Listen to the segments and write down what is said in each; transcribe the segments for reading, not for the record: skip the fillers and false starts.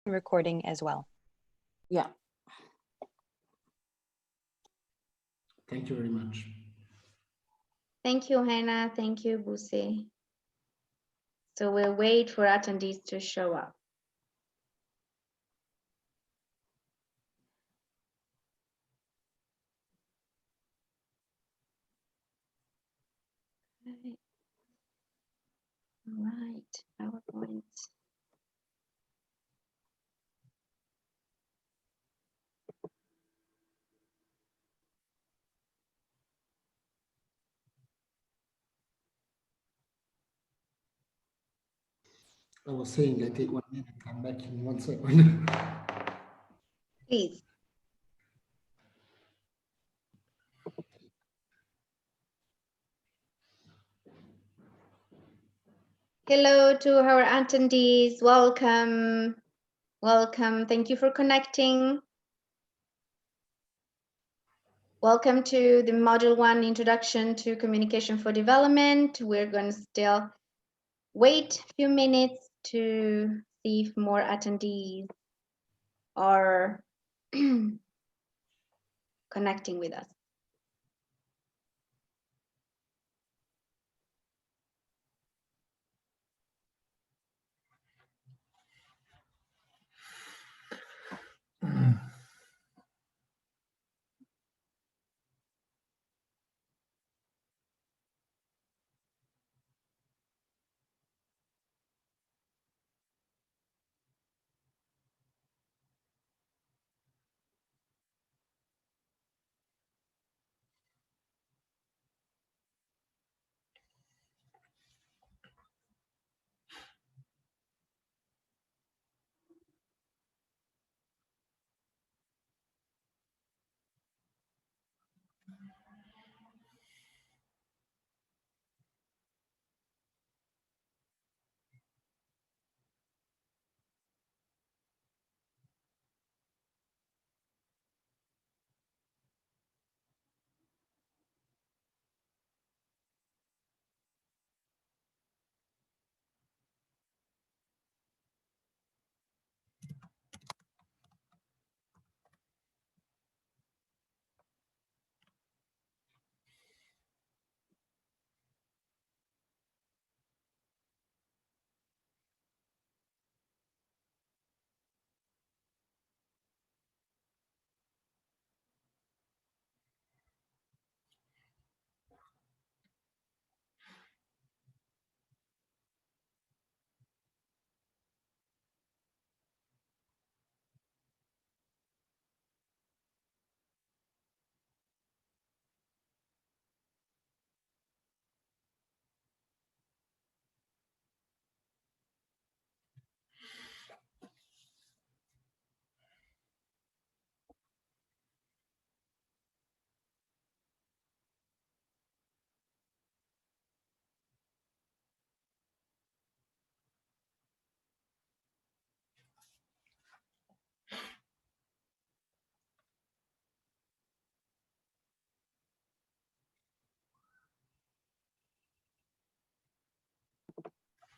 recording as well. Yeah. Thank you very much. Thank you, Hannah. Thank you, Busi. So we'll wait for attendees to show up. Okay. All right, PowerPoint. I was saying I take 1 minute, come back in 1 second. Please. Hello to our attendees. Welcome. Welcome. Thank you for connecting. Welcome to the Module 1 Introduction to Communication for Development. We're going to still wait a few minutes to see if more attendees are connecting with us.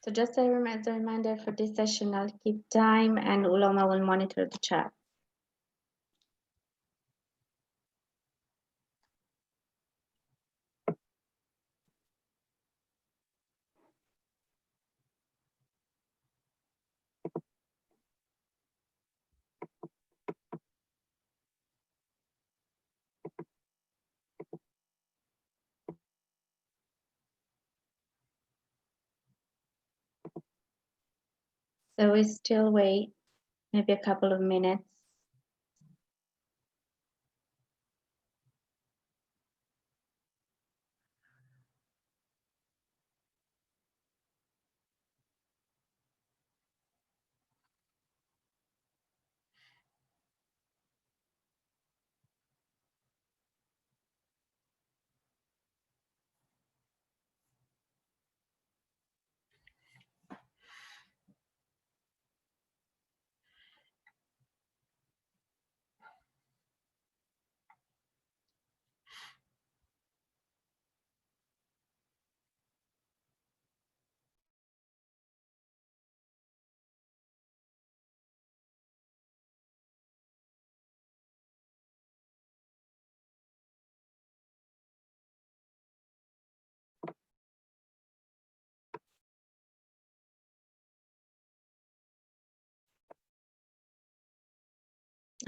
So just as a reminder for this session, I'll keep time and Uloma will monitor the chat. So we still wait maybe a couple of minutes.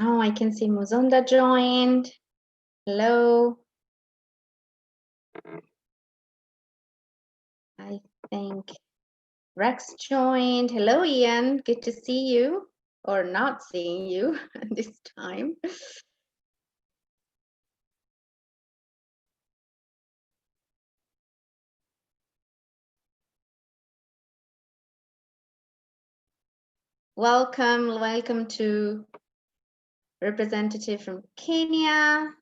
Oh, I can see Muzonda joined. Hello. I think Rex joined. Hello, Ian. Good to see you, or not seeing you this time. Welcome to representative from Kenya,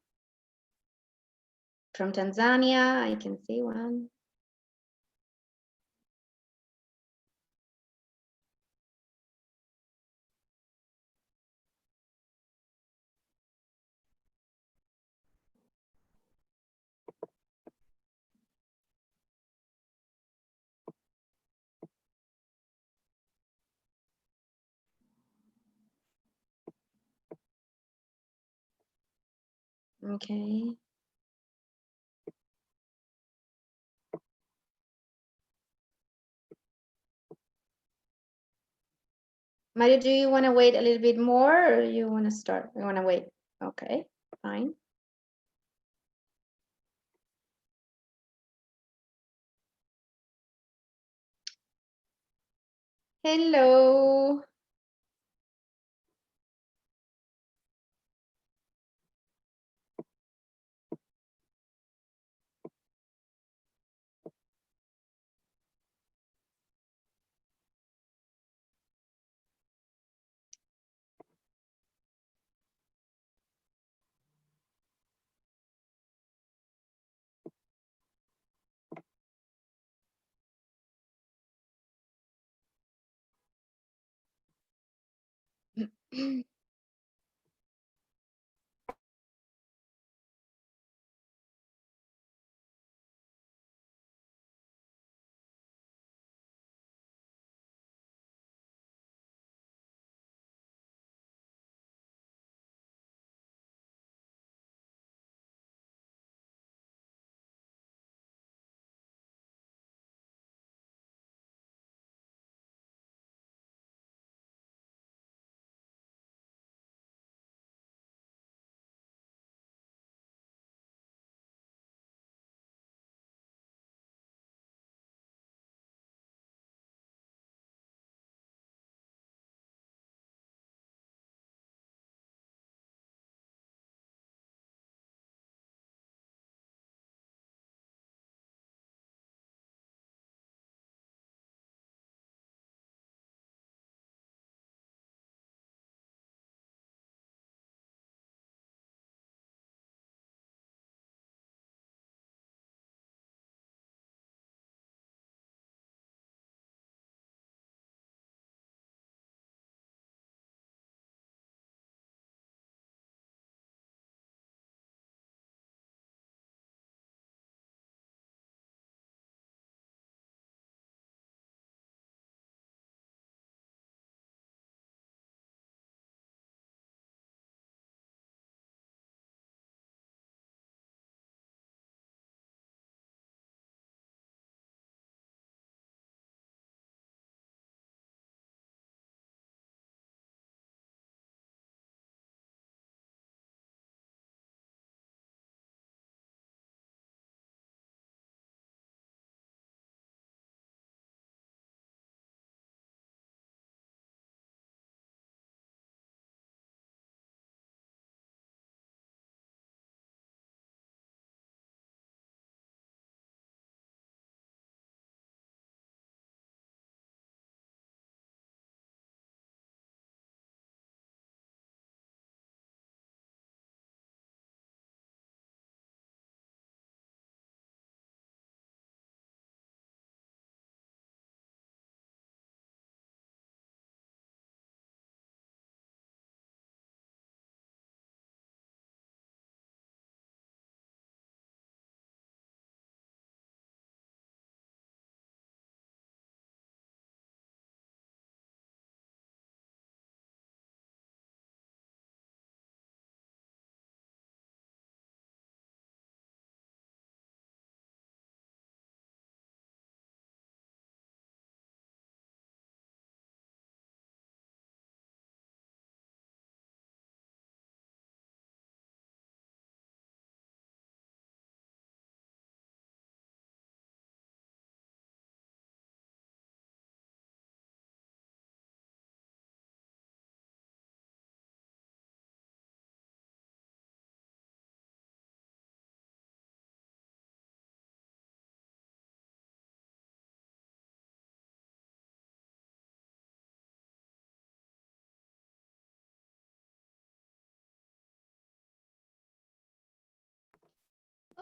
from Tanzania. I can see one. Okay. Mario, do you want to wait a little bit more, or you want to start? You want to wait? Okay, fine. Hello.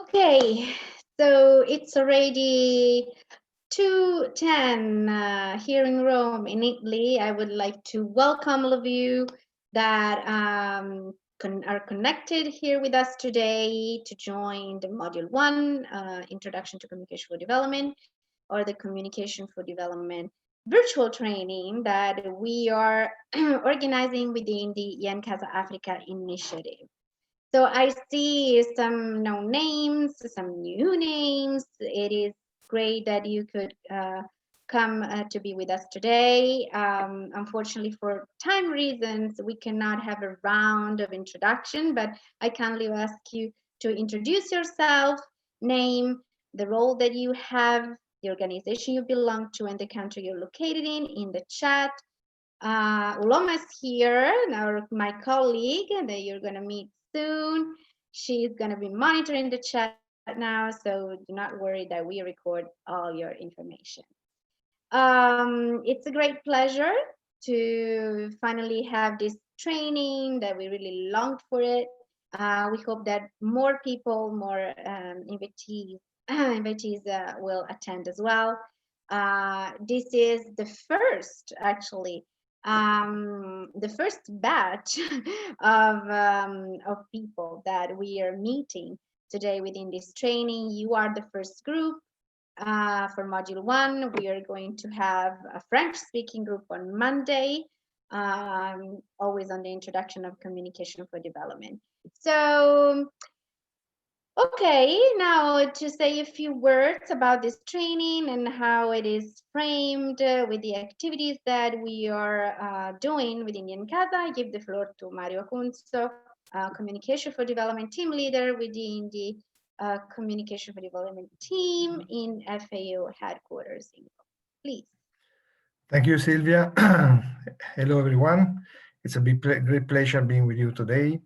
Okay, so it's already 2:10 here in Rome, in Italy. I would like to welcome all of you that are connected here with us today to join the Module 1, Introduction to Communication for Development, or the Communication for Development virtual training that we are organizing within the YenKasa Africa initiative. So I see some known names, some new names. It is great that you could come to be with us today. Unfortunately, for time reasons, we cannot have a round of introduction, but I kindly ask you to introduce yourself, name, the role that you have, the organization you belong to, and the country you're located in the chat. Uloma is here, now my colleague that you're going to meet soon. She's going to be monitoring the chat now, so do not worry that we record all your information. It's a great pleasure to finally have this training that we really longed for it. We hope that more people, more invitees will attend as well. This is the first, actually, the first batch of people that we are meeting today within this training. You are the first group. For Module 1, we are going to have a French-speaking group on Monday, always on the introduction of communication for development. So, okay, now to say a few words about this training and how it is framed with the activities that we are doing within YenKasa, I give the floor to Mario Acunzo, Communication for Development Team Leader within the Communication for Development team in FAO headquarters. Please. Thank you, Silvia. Hello, everyone. It's a great pleasure being with you today.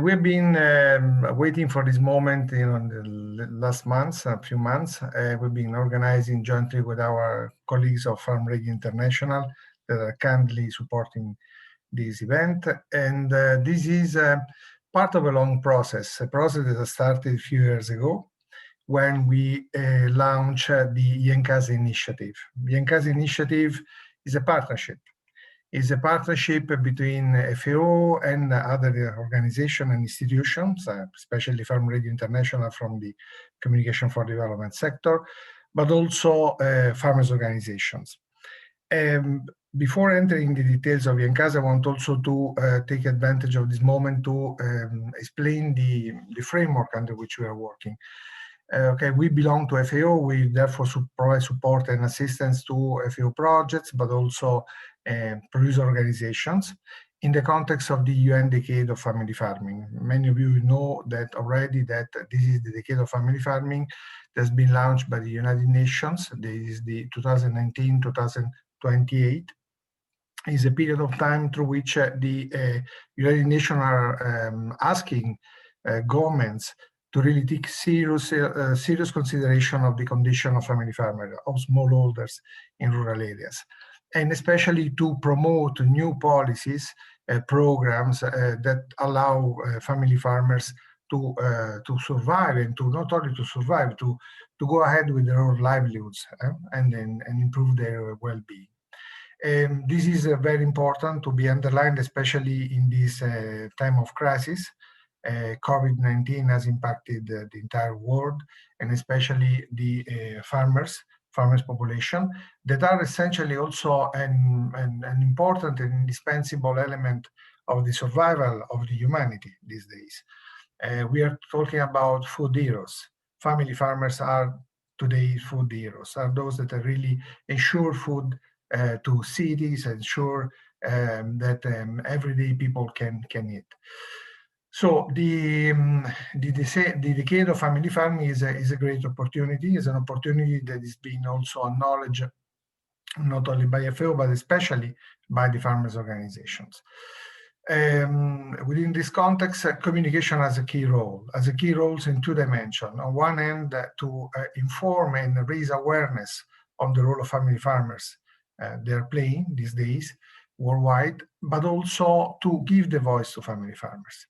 We've been waiting for this moment, in the last months, a few months. We've been organizing jointly with our colleagues of Farm Radio International that are kindly supporting this event. And this is part of a long process, a process that started a few years ago when we launched the YenKasa initiative. The YenKasa initiative is a partnership. It's a partnership between FAO and other organizations and institutions, especially Farm Radio International from the Communication for Development sector, but also farmers' organizations. Before entering the details of YenKasa, I want also to take advantage of this moment to explain the framework under which we are working. Okay, we belong to FAO. We therefore provide support and assistance to FAO projects, but also producer organizations in the context of the UN Decade of Family Farming. Many of you know that already that this is the Decade of Family Farming that's been launched by the United Nations. This is the 2019-2028. Is a period of time through which the United Nations are asking governments to really take serious consideration of the condition of family farmers, of smallholders in rural areas, and especially to promote new policies, programs that allow family farmers to survive, and to not only to survive, to go ahead with their own livelihoods and improve their well-being. This is very important to be underlined, especially in this time of crisis. COVID-19 has impacted the entire world, and especially the farmers population, that are essentially also an important and indispensable element of the survival of the humanity these days. We are talking about food heroes. Family farmers are today food heroes, are those that are really ensure food to cities, ensure that everyday people can eat. So the Decade of Family Farming is a great opportunity. It's an opportunity that is being also acknowledged not only by FAO, but especially by the farmers' organizations. Within this context, communication has a key role in two dimensions. On one hand, to inform and raise awareness of the role of family farmers they're playing these days worldwide, but also to give the voice to family farmers.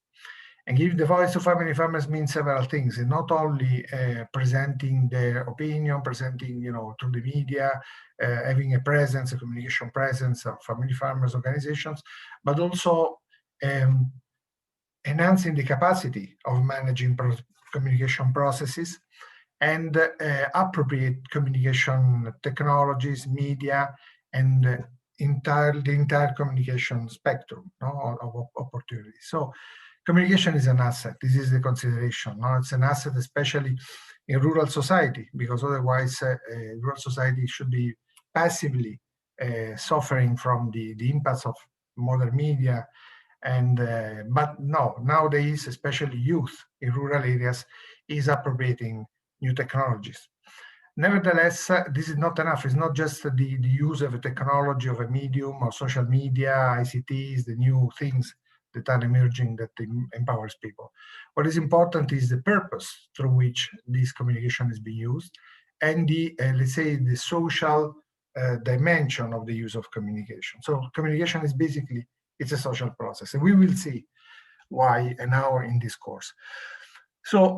And give the voice to family farmers means several things. It's not only presenting their opinion, presenting, through the media, having a presence, a communication presence of family farmers organizations, but also enhancing the capacity of managing communication processes and appropriate communication technologies, media, and the entire communication spectrum of opportunities. So communication is an asset. This is the consideration. It's an asset, especially in rural society, because otherwise rural society should be passively suffering from the impacts of modern media. And but no, nowadays, especially youth in rural areas is appropriating new technologies. Nevertheless, this is not enough. It's not just the use of a technology, of a medium, or social media, ICTs, the new things that are emerging that empowers people. What is important is the purpose through which this communication is being used, and the, let's say, the social dimension of the use of communication. So communication is basically, it's a social process, and we will see why an hour in this course. So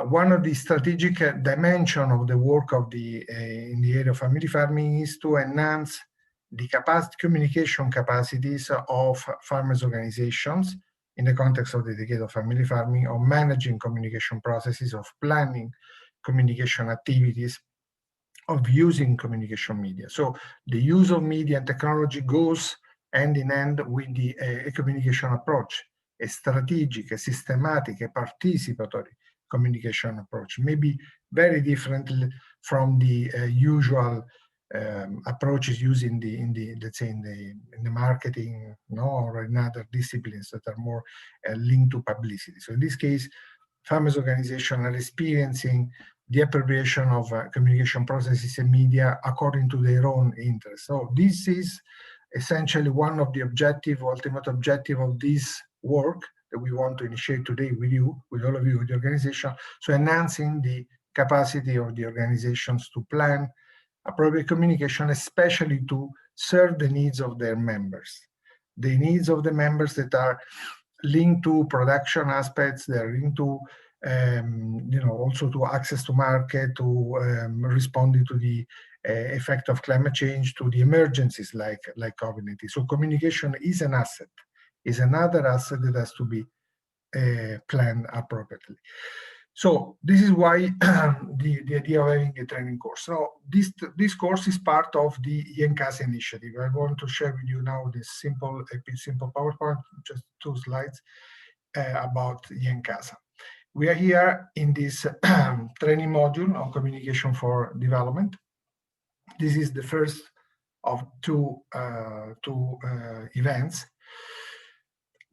one of the strategic dimension of the work of in the area of family farming is to enhance the communication capacities of farmers organizations in the context of the decade of family farming, of managing communication processes, of planning communication activities, of using communication media. So the use of media and technology goes hand in hand with the communication approach, a strategic, a systematic, a participatory communication approach, maybe very different from the usual approaches used in the let's say in the marketing, or in other disciplines that are more linked to publicity. So in this case, farmers organizations are experiencing the appropriation of communication processes and media according to their own interests. So this is essentially one of the ultimate objective of this work that we want to initiate today with you, with all of you, with the organization. So enhancing the capacity of the organizations to plan appropriate communication, especially to serve the needs of their members. The needs of the members that are linked to production aspects, they're linked to also to access to market, to responding to the effect of climate change, to the emergencies like COVID-19. So communication is an asset, is another asset that has to be planned appropriately. So this is why the idea of having a training course. So this course is part of the YenKasa initiative. I want to share with you now this simple PowerPoint, just 2 slides about YenKasa. We are here in this training module on communication for development. This is the first of two events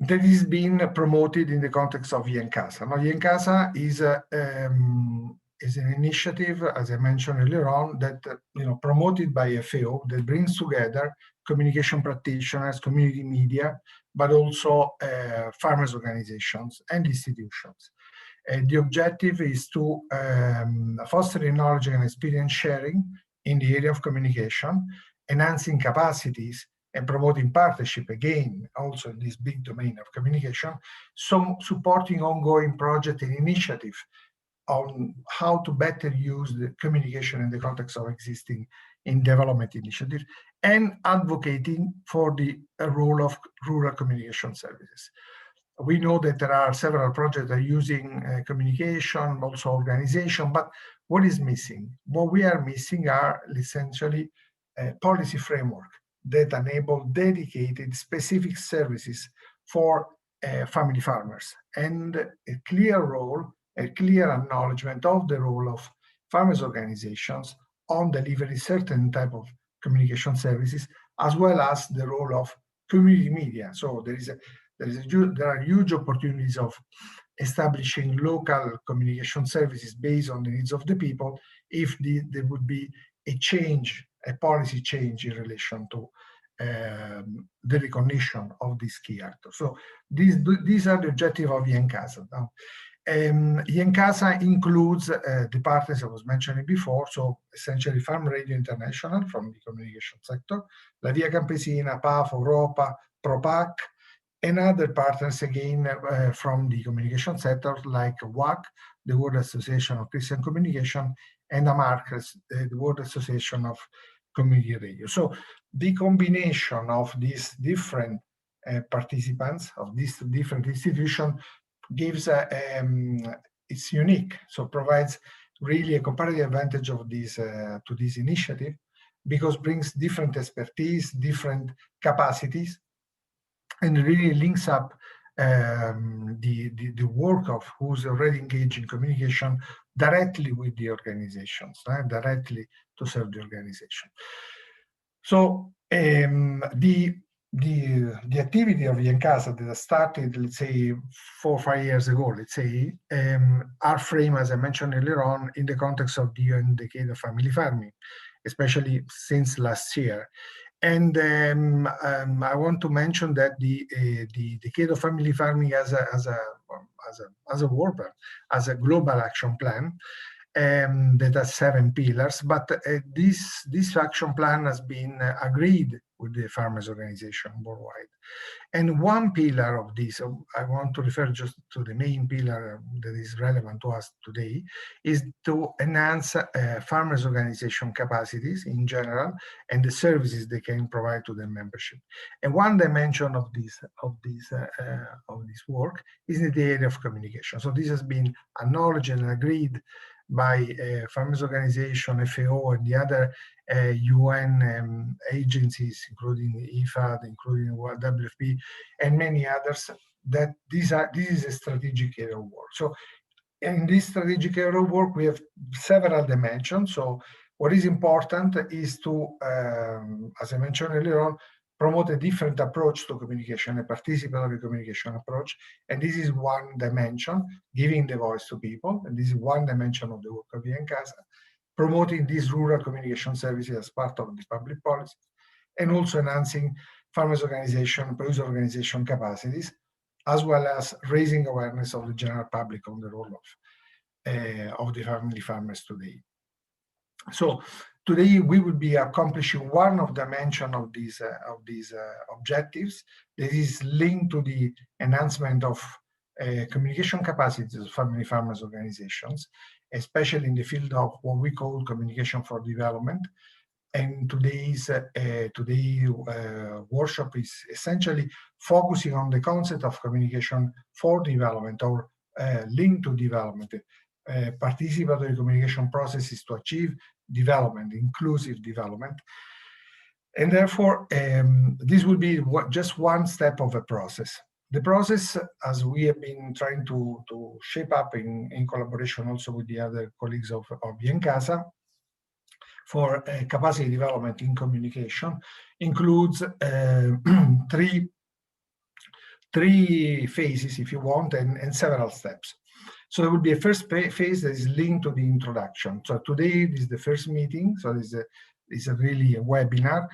that is being promoted in the context of YenKasa. Now, YenKasa is an initiative, as I mentioned earlier on, that promoted by FAO, that brings together communication practitioners, community media, but also farmers organizations and institutions. The objective is to foster knowledge and experience sharing in the area of communication, enhancing capacities and promoting partnership, again, also in this big domain of communication, so supporting ongoing project and initiative on how to better use the communication in the context of existing in development initiatives, and advocating for the role of rural communication services. We know that there are several projects that are using communication, also organization, but what is missing? What we are missing are essentially a policy framework that enable dedicated specific services for family farmers, and a clear role, a clear acknowledgement of the role of farmers organizations on delivering certain type of communication services, as well as the role of community media. So there are huge opportunities of establishing local communication services based on the needs of the people if there would be a policy change in relation to the recognition of these key actors. So these are the objectives of YenKasa. Now, YenKasa includes the partners I was mentioning before, so essentially Farm Radio International from the communication sector, La Via Campesina, PAF, Europa, ProPac, and other partners again from the communication sector like WAC, the World Association of Christian Communication, and AMARC, the World Association of Community Radio. So the combination of these different participants, of these different institutions, gives it's unique, so provides really a comparative advantage of this to this initiative, because brings different expertise, different capacities, and really links up the work of who's already engaged in communication directly with the organizations, directly to serve the organization. So the activity of YenKasa that started, let's say, 4 or 5 years ago, let's say, are framed, as I mentioned earlier on, in the context of the UN Decade of Family Farming, especially since last year. And I want to mention that the Decade of Family Farming as a world plan, as a global action plan, that has 7 pillars, but this action plan has been agreed with the farmers' organization worldwide. And one pillar of this, I want to refer just to the main pillar that is relevant to us today, is to enhance farmers' organization capacities in general and the services they can provide to their membership. And one dimension of this work is in the area of communication. So this has been acknowledged and agreed by farmers' organization, FAO, and the other UN agencies, including IFAD, including WFP, and many others, that this is a strategic area of work. So in this strategic area of work, we have several dimensions. So what is important is to, as I mentioned earlier on, promote a different approach to communication, a participatory communication approach. And this is one dimension, giving the voice to people. And this is one dimension of the work of YenKasa, promoting these rural communication services as part of the public policy, and also enhancing farmers' organization, producer organization capacities, as well as raising awareness of the general public on the role of the family farmers today. So today we will be accomplishing one of the dimensions of these objectives that is linked to the enhancement of communication capacities of family farmers organizations, especially in the field of what we call communication for development. And today's workshop is essentially focusing on the concept of communication for development, or linked to development, participatory communication processes to achieve development, inclusive development. And therefore, this will be just one step of a process. The process, as we have been trying to shape up in collaboration also with the other colleagues of YenKasa, for capacity development in communication, includes three phases, if you want, and several steps. So there will be a first phase that is linked to the introduction. So today this is the first meeting, so this is really a webinar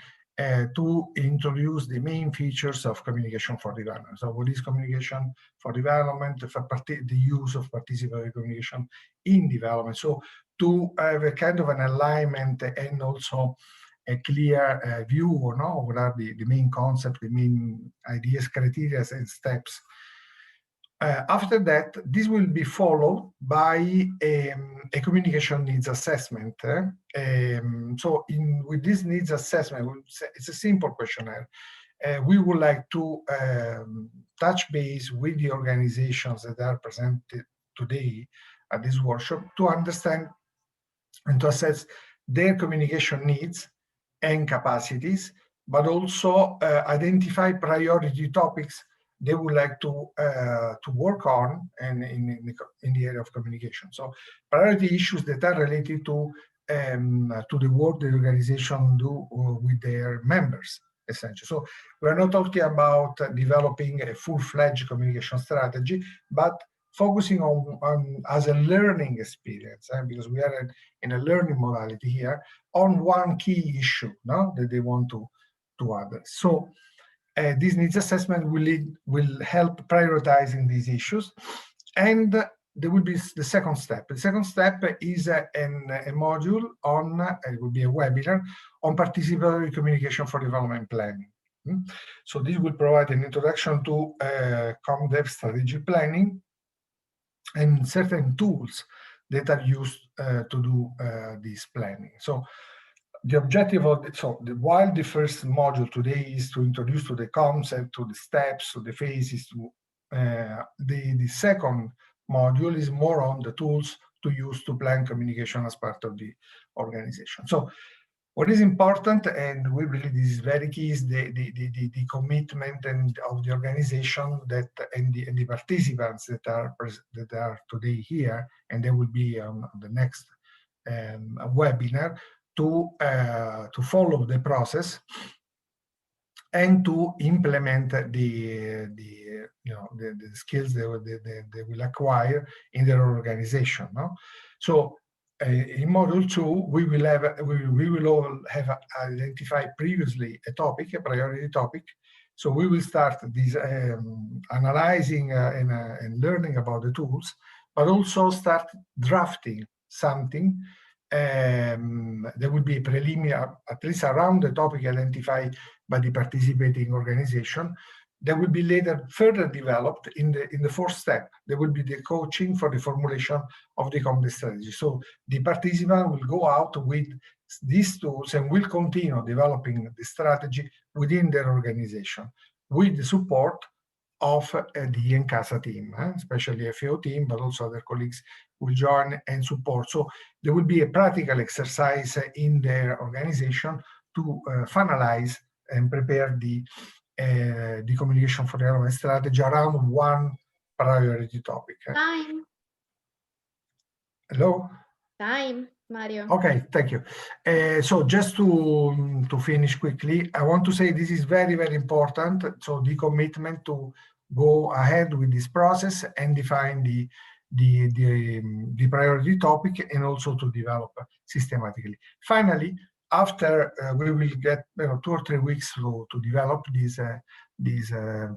to introduce the main features of communication for development. So what is communication for development, the use of participatory communication in development. So to have a kind of an alignment and also a clear view, or no, what are the main concepts, the main ideas, criteria, and steps. After that, this will be followed by a communication needs assessment. So with this needs assessment, it's a simple questionnaire. We would like to touch base with the organizations that are presented today at this workshop to understand and to assess their communication needs and capacities, but also identify priority topics they would like to work on and in the area of communication. So priority issues that are related to the work the organization do with their members, essentially. So we're not talking about developing a full-fledged communication strategy, but focusing on as a learning experience, because we are in a learning modality here, on one key issue, no, that they want to address. So this needs assessment will help prioritizing these issues, and there will be the second step. The second step is a module on, it will be a webinar on participatory communication for development planning. So this will provide an introduction to comdev strategic planning and certain tools that are used to do this planning. So the objective of while the first module today is to introduce to the concept, to the steps, to the phases, to the second module is more on the tools to use to plan communication as part of the organization. So what is important, and we believe this is very key, is the commitment and of the organization that and the participants that are today here, and they will be on the next webinar to follow the process and to implement the skills they will acquire in their organization. No? So in module 2, we will all have identified previously a topic, a priority topic. So we will start this analyzing and learning about the tools, but also start drafting something. There will be a preliminary, at least around the topic identified by the participating organization. That will be later further developed in the fourth step. There will be the coaching for the formulation of the comdev strategy. So the participant will go out with these tools and will continue developing the strategy within their organization with the support of the YenKasa team, especially FAO team, but also other colleagues will join and support. So there will be a practical exercise in their organization to finalize and prepare the communication for development strategy around one priority topic. Time. Hello? Time, Mario. Okay, thank you. So just to finish quickly, I want to say this is very, very important. So the commitment to go ahead with this process and define the priority topic and also to develop systematically. Finally, after we will get 2 or 3 weeks to develop this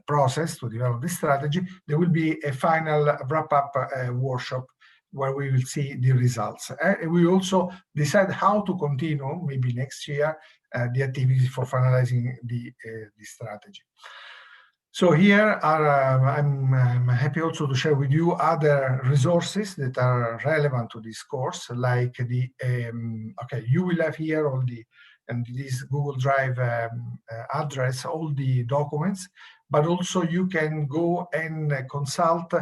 process, to develop this strategy, there will be a final wrap-up workshop where we will see the results. And we also decide how to continue, maybe next year, the activities for finalizing the strategy. So here I'm happy also to share with you other resources that are relevant to this course, like the, you will have here all the, and this Google Drive address, all the documents, but also you can go and consult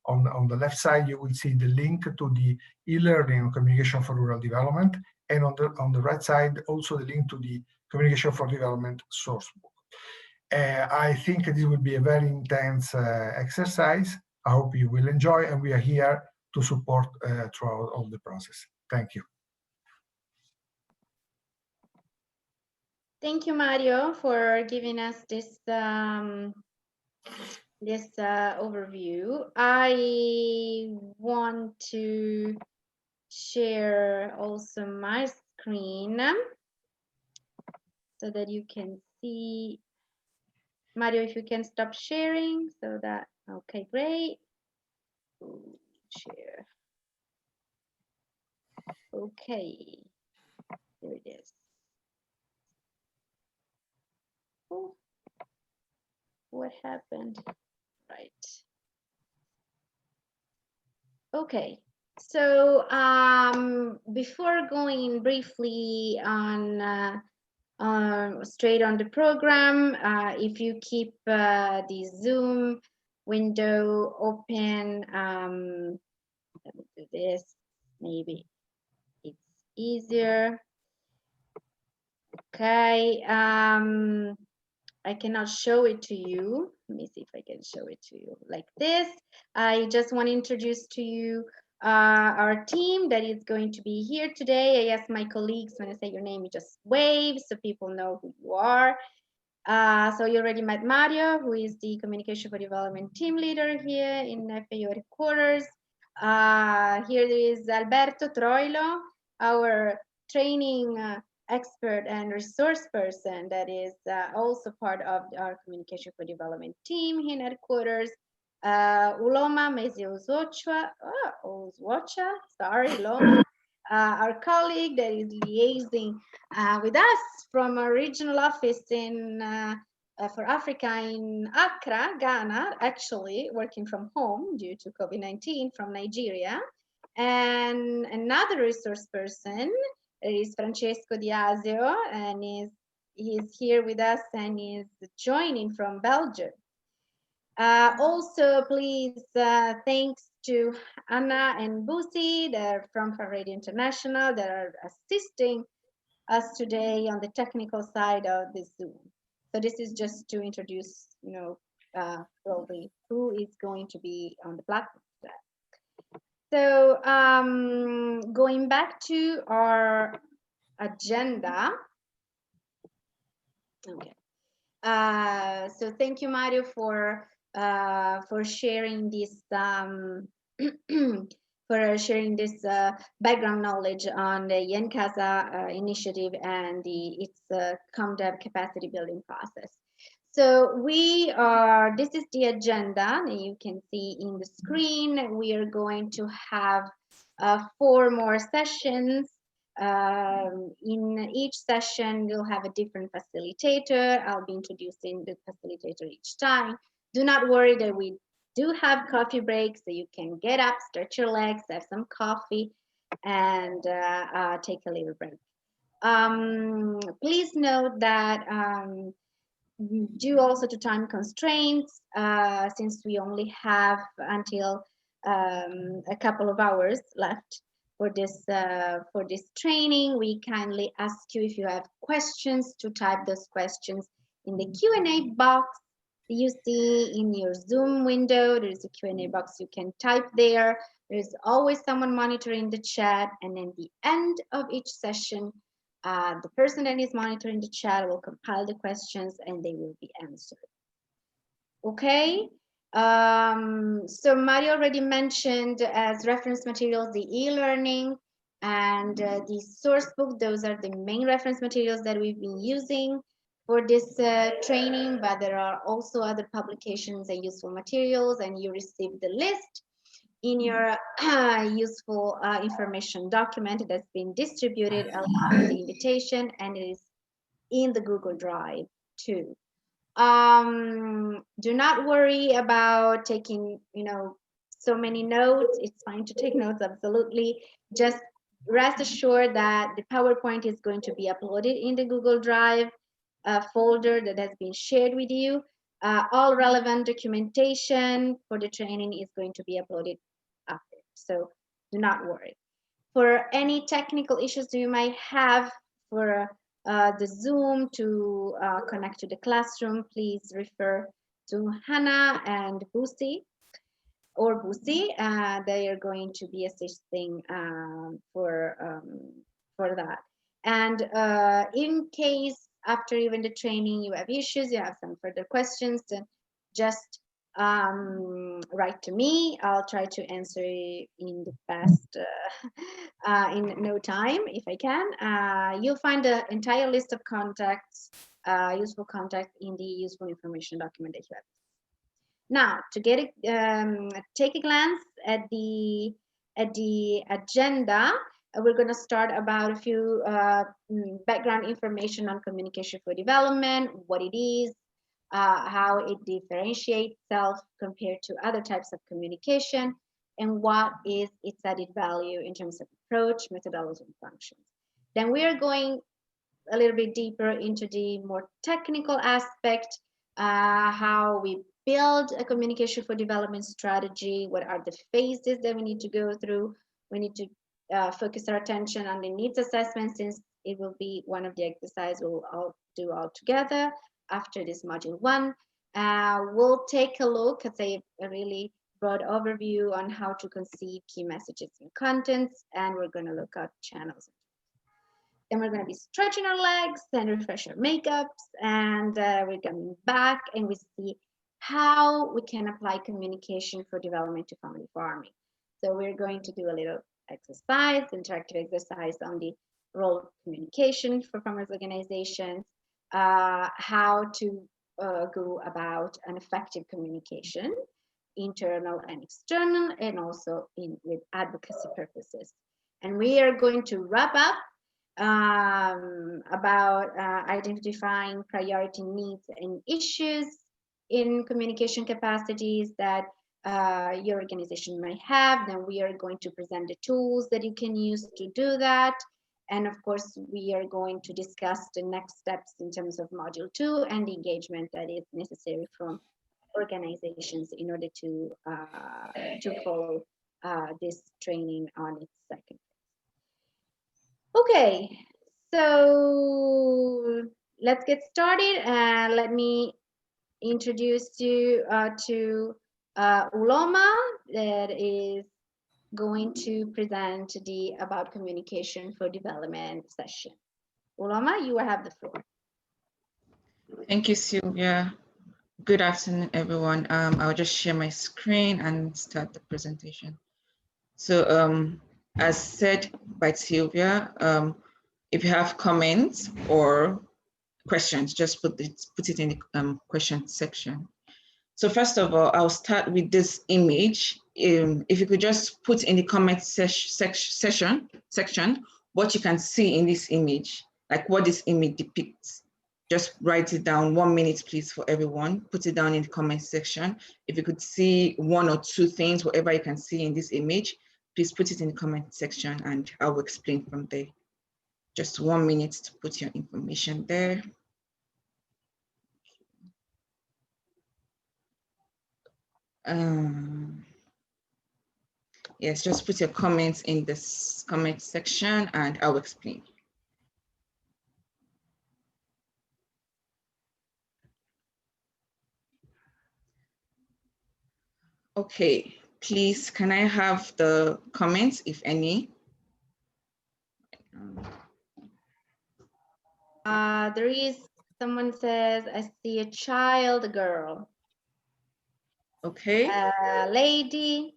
on the left side, you will see the link to the e-learning on communication for rural development, and on the right side, also the link to the communication for development sourcebook. I think this will be a very intense exercise. I hope you will enjoy, and we are here to support throughout all the process. Thank you. Thank you, Mario, for giving us this overview. I want to share also my screen so that you can see. Mario, if you can stop sharing so that, okay, great. Share. Okay, here it is. Oh, what happened? Right. Okay, so before going briefly on straight on the program, if you keep the Zoom window open, let me do this, maybe it's easier. Okay, I cannot show it to you. Let me see if I can show it to you like this. I just want to introduce to you our team that is going to be here today. I ask my colleagues, when I say your name, you just wave so people know who you are. So you already met Mario, who is the Communication for Development team leader here in FAO headquarters. Here is Alberto Troilo, our training expert and resource person that is also part of our Communication for Development team here in headquarters. Uloma Meziozwocha, sorry, Uloma, our colleague that is liaising with us from our regional office in for Africa in Accra, Ghana, actually working from home due to COVID-19 from Nigeria. And another resource person is Francesco Diazio, and he's here with us and is joining from Belgium. Also, please, thanks to Anna and Busi, they're from Radio International, that are assisting us today on the technical side of this Zoom. So this is just to introduce, probably who is going to be on the platform today. So going back to our agenda. Okay. So thank you, Mario, for sharing this background knowledge on the YenKasa initiative and its comdev capacity building process. So this is the agenda that you can see in the screen. We are going to have 4 more sessions. In each session, we'll have a different facilitator. I'll be introducing the facilitator each time. Do not worry that we do have coffee breaks, so you can get up, stretch your legs, have some coffee, and take a little break. Please note that due also to time constraints, since we only have until a couple of hours left for this training, we kindly ask you, if you have questions, to type those questions in the Q&A box you see in your Zoom window. There is a Q&A box you can type there. There's always someone monitoring the chat, and at the end of each session, the person that is monitoring the chat will compile the questions and they will be answered. Okay. So Mario already mentioned as reference materials the e-learning and the source book. Those are the main reference materials that we've been using for this training, but there are also other publications and useful materials, and you received the list in your useful information document that's been distributed along with the invitation, and it is in the Google Drive too. Do not worry about taking, so many notes. It's fine to take notes, absolutely. Just rest assured that the PowerPoint is going to be uploaded in the Google Drive folder that has been shared with you. All relevant documentation for the training is going to be uploaded after, so do not worry. For any technical issues you might have for the Zoom to connect to the classroom, please refer to Hannah and Busi. They are going to be assisting for that. And in case after even the training you have issues, you have some further questions, then just write to me. I'll try to answer in the best in no time if I can. You'll find the entire list of contacts, useful contacts, in the useful information document that you have. Now, to get take a glance at the agenda, we're going to start about a few background information on communication for development, what it is, how it differentiates itself compared to other types of communication, and what is its added value in terms of approach, methodology, and functions. Then we are going a little bit deeper into the more technical aspect, how we build a communication for development strategy, what are the phases that we need to go through. We need to focus our attention on the needs assessment, since it will be one of the exercises we'll all do all together after this module 1. We'll take a look at a really broad overview on how to conceive key messages and contents, and we're going to look at channels. Then we're going to be stretching our legs and refresh our makeups, and we're coming back and we see how we can apply communication for development to family farming. So we're going to do a little exercise, interactive exercise on the role of communication for farmers organizations, how to go about an effective communication, internal and external, and also with advocacy purposes. And we are going to wrap up about identifying priority needs and issues in communication capacities that your organization might have. Then we are going to present the tools that you can use to do that. And of course, we are going to discuss the next steps in terms of module 2 and the engagement that is necessary from organizations in order to follow this training on its second phase. Okay, so let's get started, and let me introduce you to Uloma, that is going to present the About Communication for Development session. Uloma, you have the floor. Thank you, Sylvia. Good afternoon, everyone. I'll just share my screen and start the presentation. So as said by Sylvia, if you have comments or questions, just put it in the question section. So first of all, I'll start with this image. If you could just put in the comment section what you can see in this image, like what this image depicts. Just write it down. 1 minute, please, for everyone. Put it down in the comment section. If you could see 1 or 2 things, whatever you can see in this image, please put it in the comment section and I will explain from there. Just 1 minute to put your information there. Yes, just put your comments in this comment section and I'll explain. Okay, please, can I have the comments, if any? There is, someone says, I see a child, a girl. Okay. A lady.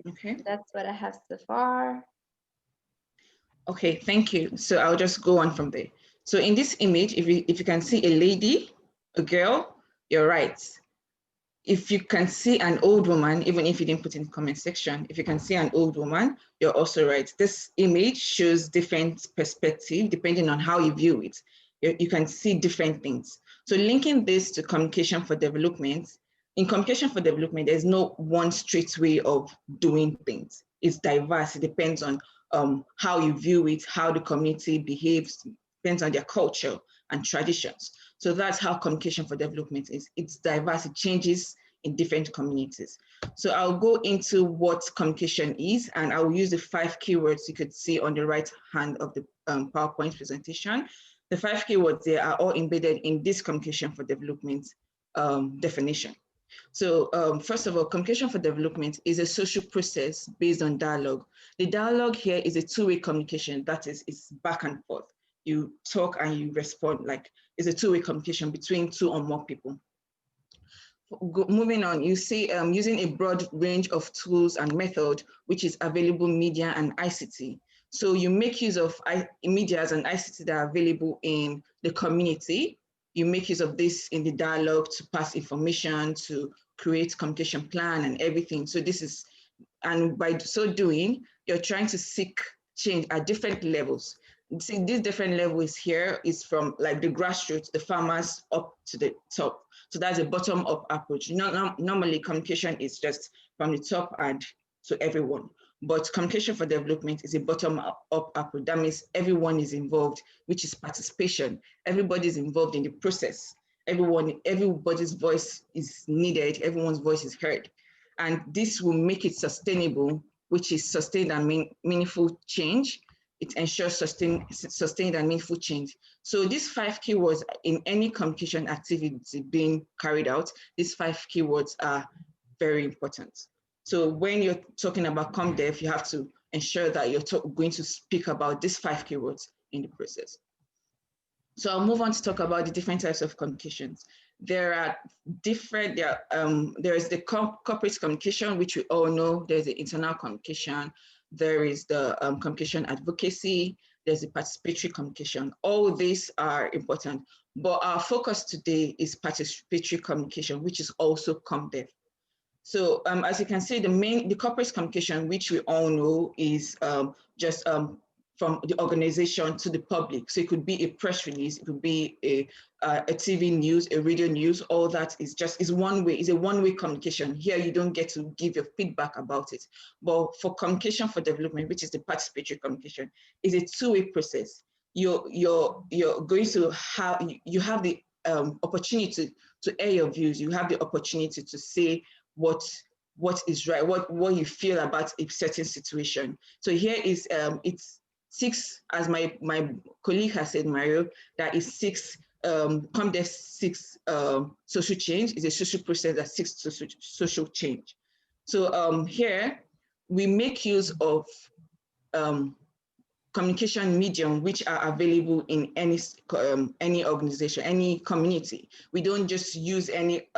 Okay. That's what I have so far. Okay, thank you. So I'll just go on from there. So in this image, if you can see a lady, a girl, you're right. If you can see an old woman, even if you didn't put in the comment section, if you can see an old woman, you're also right. This image shows different perspective depending on how you view it. You can see different things. So linking this to communication for development, in communication for development, there's no one straight way of doing things. It's diverse. It depends on how you view it, how the community behaves, depends on their culture and traditions. So that's how communication for development is. It's diverse, it changes in different communities. So I'll go into what communication is, and I'll use the 5 keywords you could see on the right hand of the PowerPoint presentation. The 5 keywords there are all embedded in this communication for development definition. So first of all, communication for development is a social process based on dialogue. The dialogue here is a 2-way communication, that is, it's back and forth. You talk and you respond, like it's a 2-way communication between 2 or more people. Moving on, you see using a broad range of tools and method, which is available media and ICT. So you make use of media and ICT that are available in the community. You make use of this in the dialogue to pass information, to create communication plan and everything. So this is, and by so doing, you're trying to seek change at different levels. See, this different levels here is from like the grassroots, the farmers, up to the top. So that's a bottom-up approach. Normally, communication is just from the top and to everyone. But communication for development is a bottom-up approach. That means everyone is involved, which is participation. Everybody is involved in the process. Everybody's voice is needed. Everyone's voice is heard. And this will make it sustainable, which is sustained and meaningful change. It ensures sustained and meaningful change. So these 5 keywords in any communication activity being carried out, these 5 keywords are very important. So when you're talking about comdev, you have to ensure that you're going to speak about these 5 keywords in the process. So I'll move on to talk about the different types of communications. There is the corporate communication, which we all know. There's the internal communication. There is the communication advocacy, there's the participatory communication. All these are important, but our focus today is participatory communication, which is also comdev. So as you can see, the corporate communication, which we all know is just from the organization to the public. So it could be a press release, it could be a TV news, a radio news, all that is one way, is a one-way communication. Here you don't get to give your feedback about it. But for communication for development, which is the participatory communication, is a two-way process. You're going to have, you have the opportunity to air your views, you have the opportunity to say what is right, what you feel about a certain situation. So here is, it's 6, as my colleague has said, Mario, that is 6, comdev 6 social change is a social process that seeks social change. So here we make use of communication medium which are available in any organization, any community. We don't just use any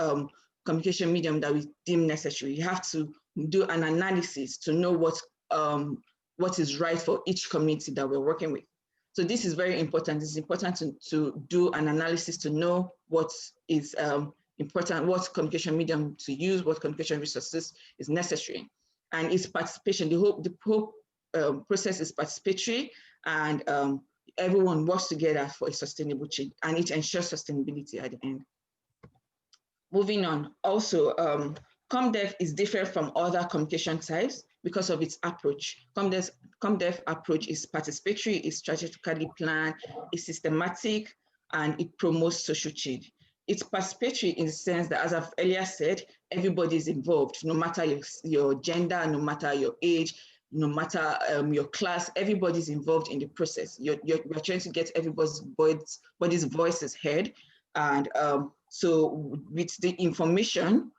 communication medium that we deem necessary. You have to do an analysis to know what is right for each community that we're working with. So this is very important. It's important to do an analysis to know what is important, what communication medium to use, what communication resources is necessary. And it's participation. The whole process is participatory, and everyone works together for a sustainable change, and it ensures sustainability at the end. Moving on, also, comdev is different from other communication types because of its approach. Comdev approach is participatory, is strategically planned, is systematic, and it promotes social change. It's participatory in the sense that, as I've earlier said, everybody is involved, no matter your gender, no matter your age, no matter your class, everybody's involved in the process. We're trying to get everybody's voices heard. And so with the information,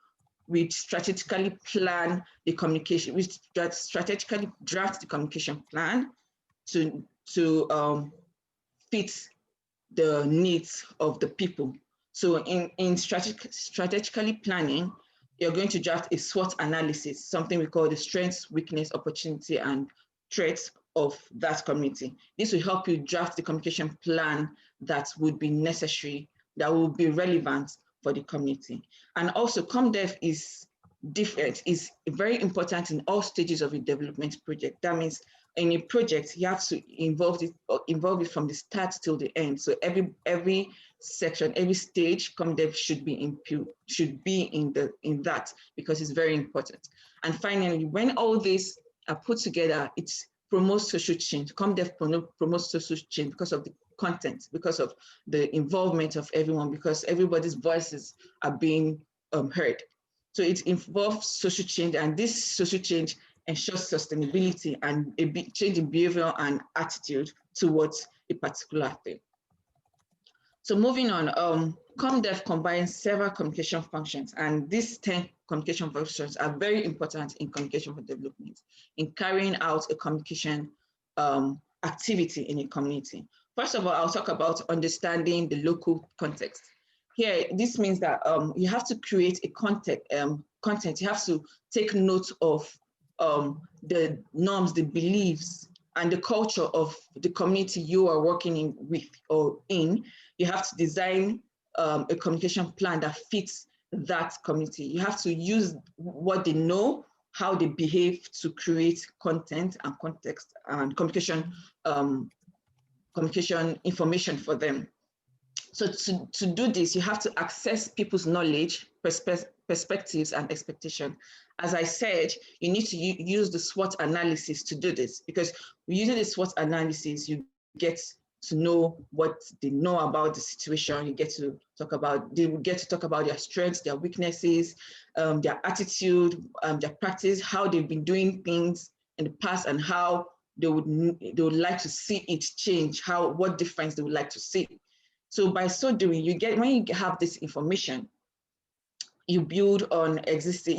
we strategically plan the communication, we strategically draft the communication plan to fit the needs of the people. So in strategically planning, you're going to draft a SWOT analysis, something we call the strengths, weakness, opportunity, and threats of that community. This will help you draft the communication plan that would be necessary, that will be relevant for the community. And also, comdev is different, is very important in all stages of a development project. That means in a project, you have to involve it from the start till the end. So every section, every stage, comdev should be in that, because it's very important. And finally, when all these are put together, it promotes social change. Comdev promotes social change because of the content, because of the involvement of everyone, because everybody's voices are being heard. So it involves social change, and this social change ensures sustainability and a big change in behavior and attitude towards a particular thing. So moving on, comdev combines several communication functions, and these 10 communication functions are very important in communication for development, in carrying out a communication activity in a community. First of all, I'll talk about understanding the local context. Here, this means that you have to create a content. You have to take note of the norms, the beliefs, and the culture of the community you are working with or in. You have to design a communication plan that fits that community. You have to use what they know, how they behave, to create content and context and communication information for them. So to do this, you have to access people's knowledge, perspectives, and expectation. As I said, you need to use the SWOT analysis to do this, because using the SWOT analysis, you get to know what they know about the situation. You get to talk about, they will get to talk about their strengths, their weaknesses, their attitude, their practice, how they've been doing things in the past, and how they would like to see it change, what difference they would like to see. So by so doing, when you have this information, you build on existing,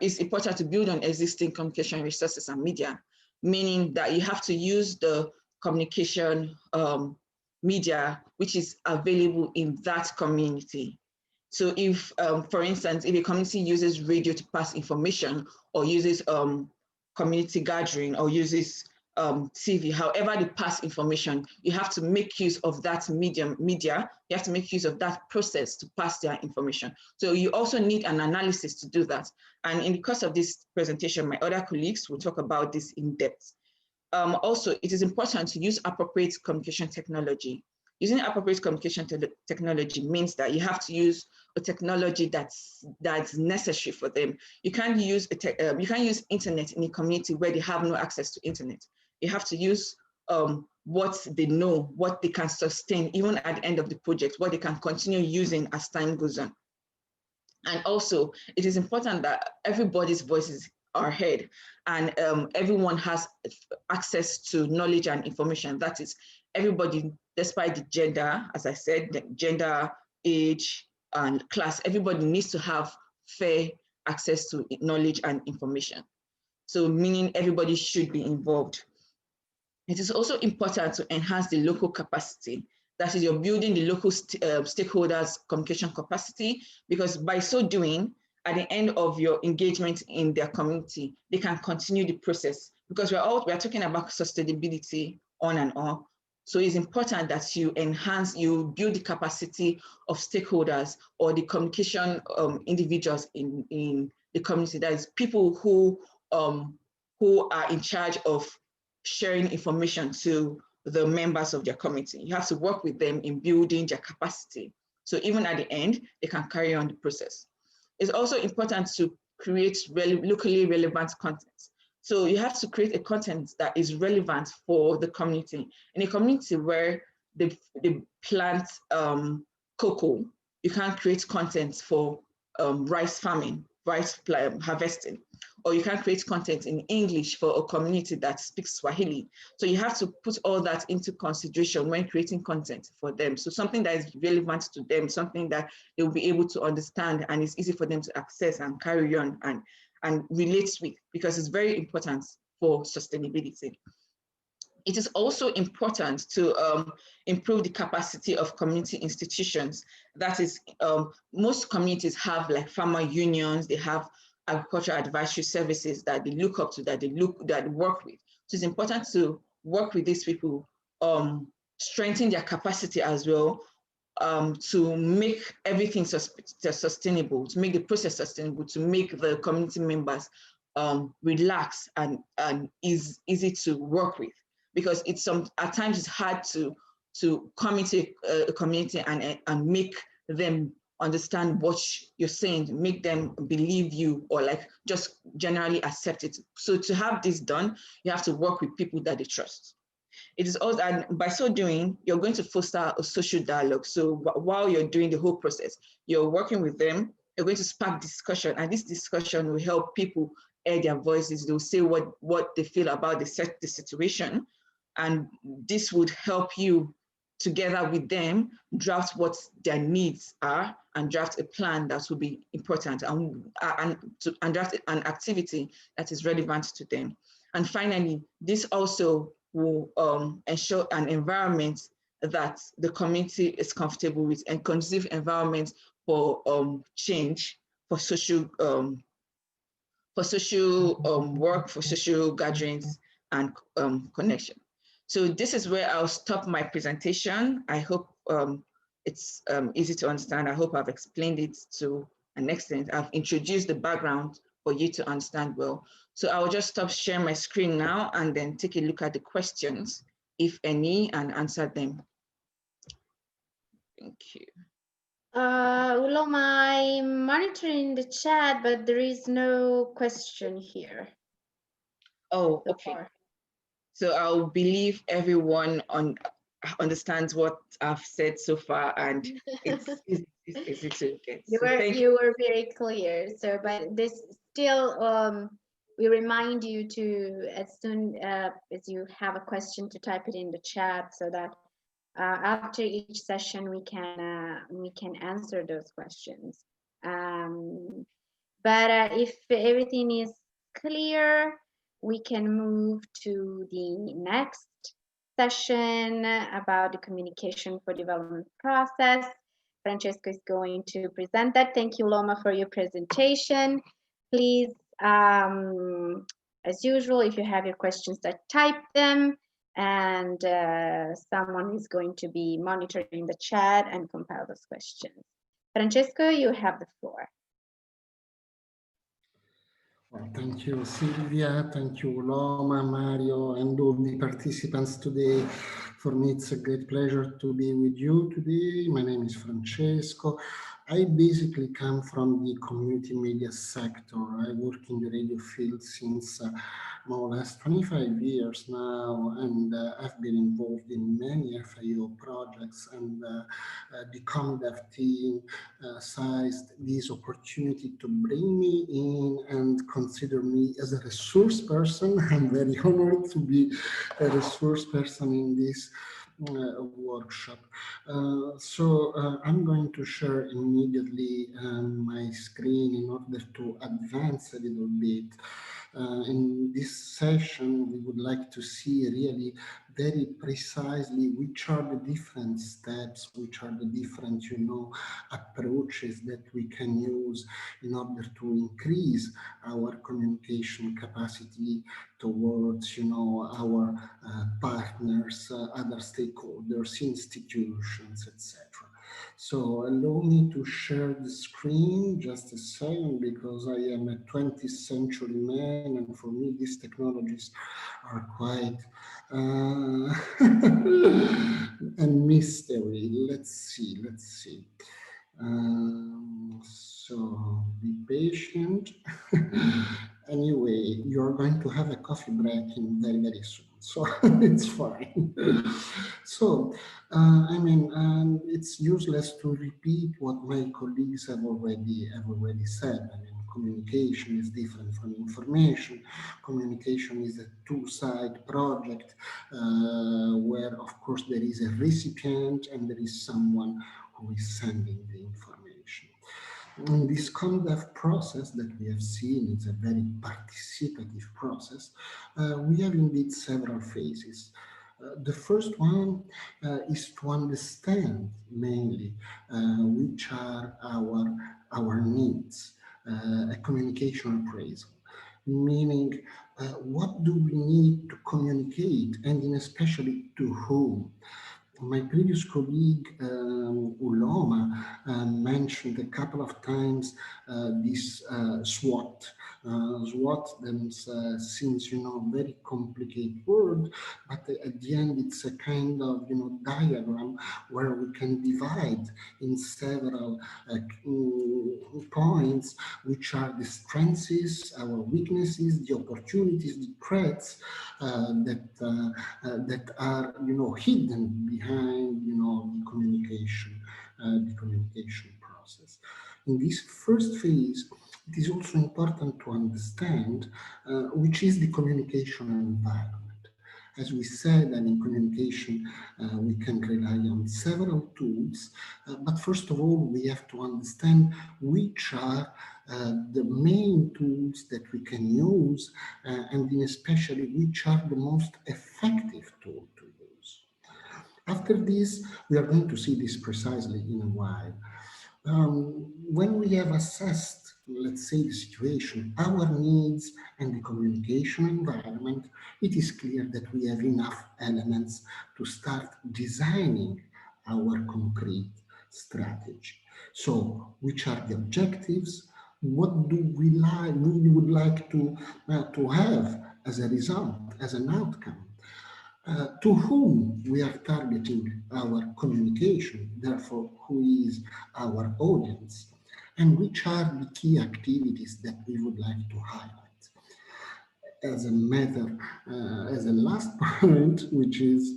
it's important to build on existing communication resources and media, meaning that you have to use the communication media which is available in that community. So if, for instance, if a community uses radio to pass information, or uses community gathering, or uses TV, however they pass information, you have to make use of that media, you have to make use of that process to pass their information. So you also need an analysis to do that. And in the course of this presentation, my other colleagues will talk about this in depth. Also, it is important to use appropriate communication technology. Using appropriate communication technology means that you have to use a technology that's necessary for them. You can't use internet in a community where they have no access to internet. You have to use what they know, what they can sustain, even at the end of the project, what they can continue using as time goes on. And also, it is important that everybody's voices are heard and everyone has access to knowledge and information. That is, everybody, despite the gender, as I said, the gender, age, and class, everybody needs to have fair access to knowledge and information. So meaning everybody should be involved. It is also important to enhance the local capacity. That is, you're building the local stakeholders' communication capacity, because by so doing, at the end of your engagement in their community, they can continue the process, because we're talking about sustainability on and on. So it's important that you build the capacity of stakeholders or the communication individuals in the community. That is, people who are in charge of sharing information to the members of their community. You have to work with them in building their capacity. So even at the end, they can carry on the process. It's also important to create locally relevant content. So you have to create a content that is relevant for the community. In a community where they plant cocoa, you can't create content for rice farming, rice harvesting, or you can create content in English for a community that speaks Swahili. So you have to put all that into consideration when creating content for them. So something that is relevant to them, something that they will be able to understand and it's easy for them to access and carry on and relate with, because it's very important for sustainability. It is also important to improve the capacity of community institutions. That is, most communities have like farmer unions, they have agricultural advisory services that they look up to, that they work with. So it's important to work with these people, strengthen their capacity as well, to make everything sustainable, to make the process sustainable, to make the community members relax and is easy to work with. Because at times it's hard to come into a community and make them understand what you're saying, make them believe you, or like just generally accept it. So to have this done, you have to work with people that they trust. It is also, and by so doing, you're going to foster a social dialogue. So while you're doing the whole process, you're working with them, you're going to spark discussion, and this discussion will help people air their voices. They'll say what they feel about the situation, and this would help you, together with them, draft what their needs are and draft a plan that will be important and draft an activity that is relevant to them. And finally, this also will ensure an environment that the community is comfortable with, and conducive environment for change, for social work, for social gatherings and connection. So this is where I'll stop my presentation. I hope it's easy to understand. I hope I've explained it to an extent. I've introduced the background for you to understand well. So I'll just stop sharing my screen now and then take a look at the questions, if any, and answer them. Thank you. Uloma, I'm monitoring the chat, but there is no question here. Oh, okay. So I'll believe everyone understands what I've said so far, and it's easy to get. You were very clear. So, but this still, we remind you to, as soon as you have a question, to type it in the chat, so that after each session we can answer those questions. But if everything is clear, we can move to the next session about the communication for development process. Francesco is going to present that. Thank you, Loma, for your presentation. Please, as usual, if you have your questions, type them, and someone is going to be monitoring the chat and compile those questions. Francesco, you have the floor. Well, thank you, Silvia. Thank you, Loma, Mario, and all the participants today. For me, it's a great pleasure to be with you today. My name is Francesco. I basically come from the community media sector. I work in the radio field since more or less 25 years now, and I've been involved in many FAO projects, and the comdev team seized this opportunity to bring me in and consider me as a resource person. I'm very honored to be a resource person in this workshop. I'm going to share immediately my screen in order to advance a little bit. In this session, we would like to see really very precisely which are the different steps, which are the different, approaches that we can use in order to increase our communication capacity towards, our partners, other stakeholders, institutions, etc. So allow me to share the screen just a second, because I am a 20th century man, and for me these technologies are quite a mystery. Let's see. So be patient. Anyway, you're going to have a coffee break in very, very soon, so it's fine. So, it's useless to repeat what my colleagues have already said. Communication is different from information. Communication is a two-side project where, of course, there is a recipient and there is someone who is sending the information. And this comdev process that we have seen is a very participative process. We have indeed several phases. The first one is to understand mainly which are our needs, a communication appraisal, meaning what do we need to communicate, and especially to whom. My previous colleague, Uloma, mentioned a couple of times this SWOT. SWOT seems, a very complicated word, but at the end it's a kind of, diagram where we can divide in several points, which are the strengths, our weaknesses, the opportunities, the threats that are, hidden behind, the communication process. In this first phase, it is also important to understand which is the communication environment. As we said, in communication, we can rely on several tools, but first of all, we have to understand which are the main tools that we can use, and especially which are the most effective tools to use. After this, we are going to see this precisely in a while. When we have assessed, let's say, the situation, our needs, and the communication environment, it is clear that we have enough elements to start designing our concrete strategy. So, which are the objectives? What do we would like to have as a result, as an outcome? To whom we are targeting our communication, therefore who is our audience, and which are the key activities that we would like to highlight. As a matter, as a last point, which is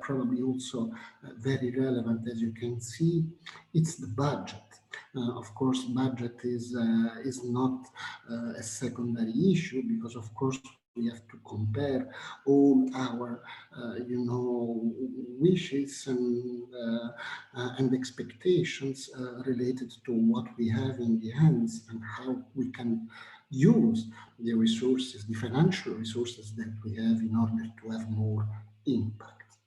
probably also very relevant, as you can see, it's the budget. Of course, budget is not a secondary issue, because of course we have to compare all our, wishes and expectations related to what we have in the hands and how we can use the resources, the financial resources that we have in order to have more impact.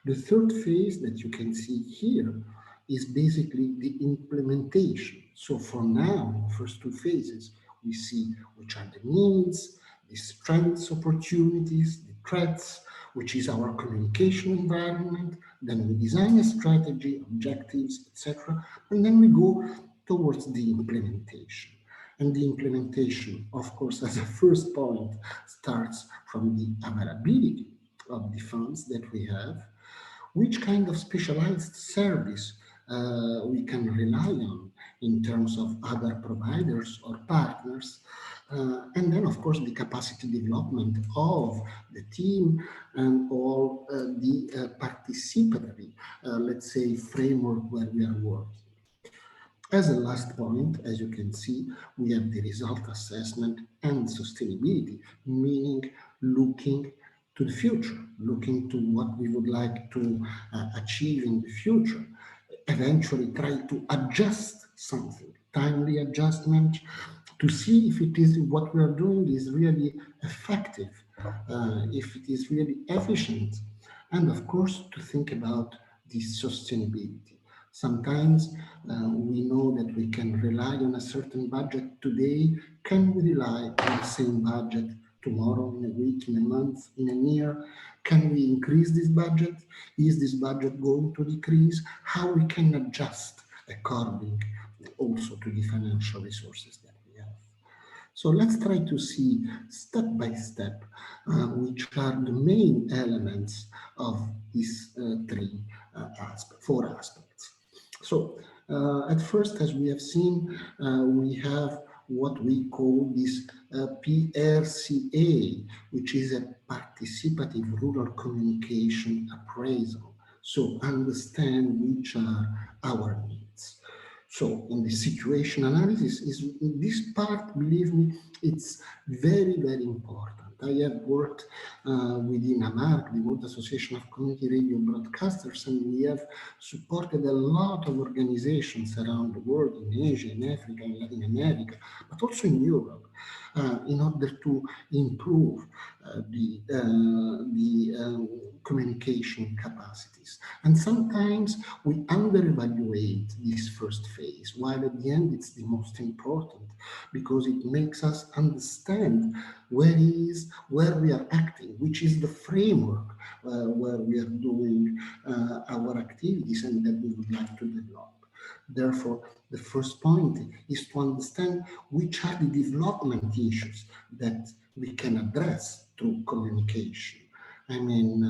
The third phase that you can see here is basically the implementation. So for now, in the first two phases, we see which are the needs, the strengths, opportunities, the threats, which is our communication environment. Then we design a strategy, objectives, etc. And then we go towards the implementation. And the implementation, of course, as a first point, starts from the availability of the funds that we have, which kind of specialized service we can rely on in terms of other providers or partners, and then, of course, the capacity development of the team and all the participatory, let's say, framework where we are working. As a last point, as you can see, we have the result assessment and sustainability, meaning looking to the future, looking to what we would like to achieve in the future, eventually try to adjust something, timely adjustment, to see if it is what we are doing is really effective, if it is really efficient, and of course to think about the sustainability. Sometimes we know that we can rely on a certain budget today. Can we rely on the same budget tomorrow, in a week, in a month, in a year? Can we increase this budget? Is this budget going to decrease? How we can adjust according also to the financial resources that we have. So let's try to see step by step which are the main elements of these four aspects. So at first, as we have seen, we have what we call this PRCA, which is a participative rural communication appraisal. So understand which are our needs. So in the situation analysis, this part, believe me, it's very, very important. I have worked within AMARC, the World Association of Community Radio Broadcasters, and we have supported a lot of organizations around the world, in Asia, in Africa, in Latin America, but also in Europe, in order to improve the communication capacities. And sometimes we under-evaluate this first phase, while at the end it's the most important, because it makes us understand where we are acting, which is the framework where we are doing our activities and that we would like to develop. Therefore, the first point is to understand which are the development issues that we can address through communication. I mean,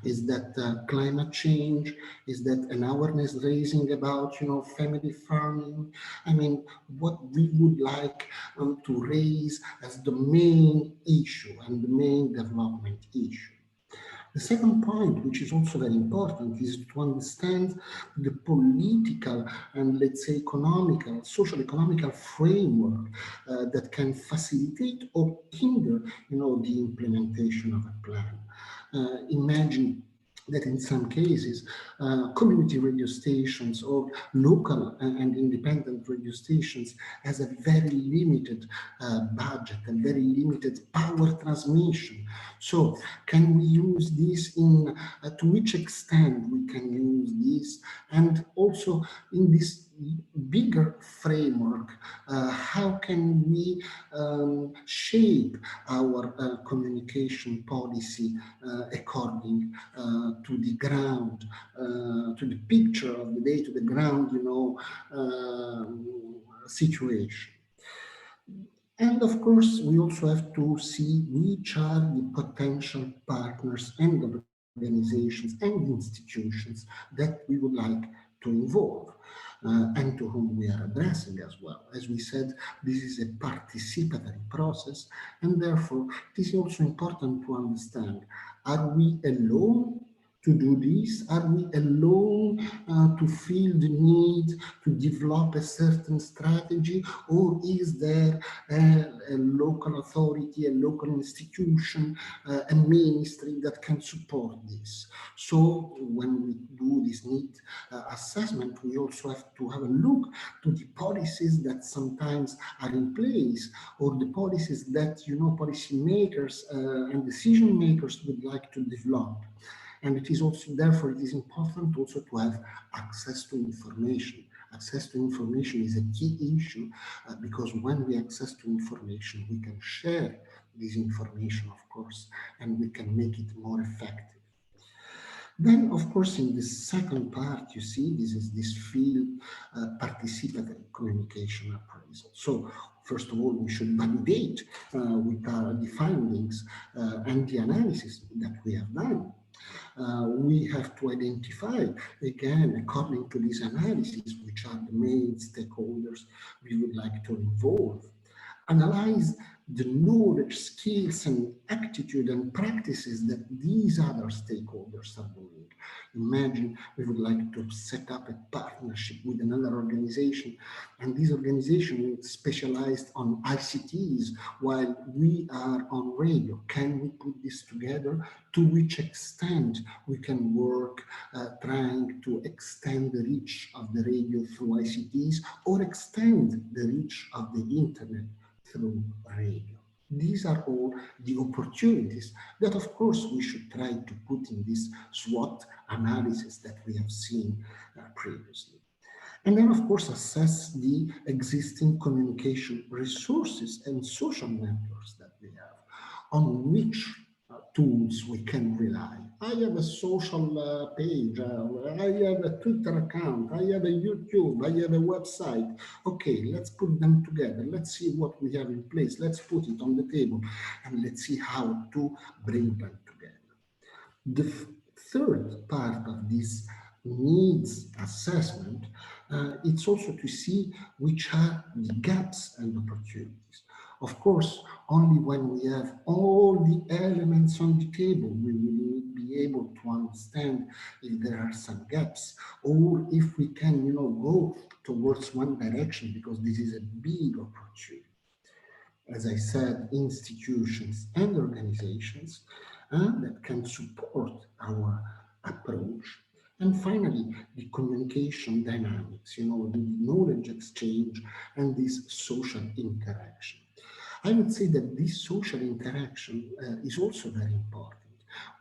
is that climate change? Is that an awareness raising about, family farming? I mean, what we would like to raise as the main issue and the main development issue. The second point, which is also very important, is to understand the political and, let's say, social economical framework that can facilitate or hinder, the implementation of a plan. Imagine that in some cases, community radio stations or local and independent radio stations has a very limited budget and very limited power transmission. So can we use this to which extent we can use this? And also in this bigger framework, how can we shape our communication policy according to the ground, to the picture of the day, to the ground, situation. And of course, we also have to see which are the potential partners and organizations and institutions that we would like to involve. And to whom we are addressing as well. As we said, this is a participatory process, and therefore it is also important to understand, are we alone to do this? Are we alone to feel the need to develop a certain strategy, or is there a local authority, a local institution, a ministry that can support this? So when we do this need assessment, we also have to have a look to the policies that sometimes are in place, or the policies that, policy makers and decision makers would like to develop. And it is also, therefore, it is important also to have access to information. Access to information is a key issue because when we access to information, we can share this information, of course, and we can make it more effective. Then, of course, in the second part, you see, this is this field participatory communication appraisal. So, first of all, we should validate with the findings and the analysis that we have done. We have to identify, again, according to this analysis, which are the main stakeholders we would like to involve. Analyze the knowledge, skills, and attitude and practices that these other stakeholders are doing. Imagine we would like to set up a partnership with another organization, and this organization is specialized on ICTs while we are on radio. Can we put this together? To which extent we can work trying to extend the reach of the radio through ICTs or extend the reach of the internet through radio. These are all the opportunities that, of course, we should try to put in this SWOT analysis that we have seen previously. And then, of course, assess the existing communication resources and social networks that we have, on which tools we can rely. I have a social page, I have a Twitter account, I have a YouTube, I have a website. Okay, let's put them together. Let's see what we have in place. Let's put it on the table and let's see how to bring them together. The third part of this needs assessment, it's also to see which are the gaps and opportunities. Of course, only when we have all the elements on the table, we will be able to understand if there are some gaps, or if we can, go towards one direction, because this is a big opportunity. As I said, institutions and organizations that can support our approach. And finally, the communication dynamics, the knowledge exchange and this social interaction. I would say that this social interaction is also very important.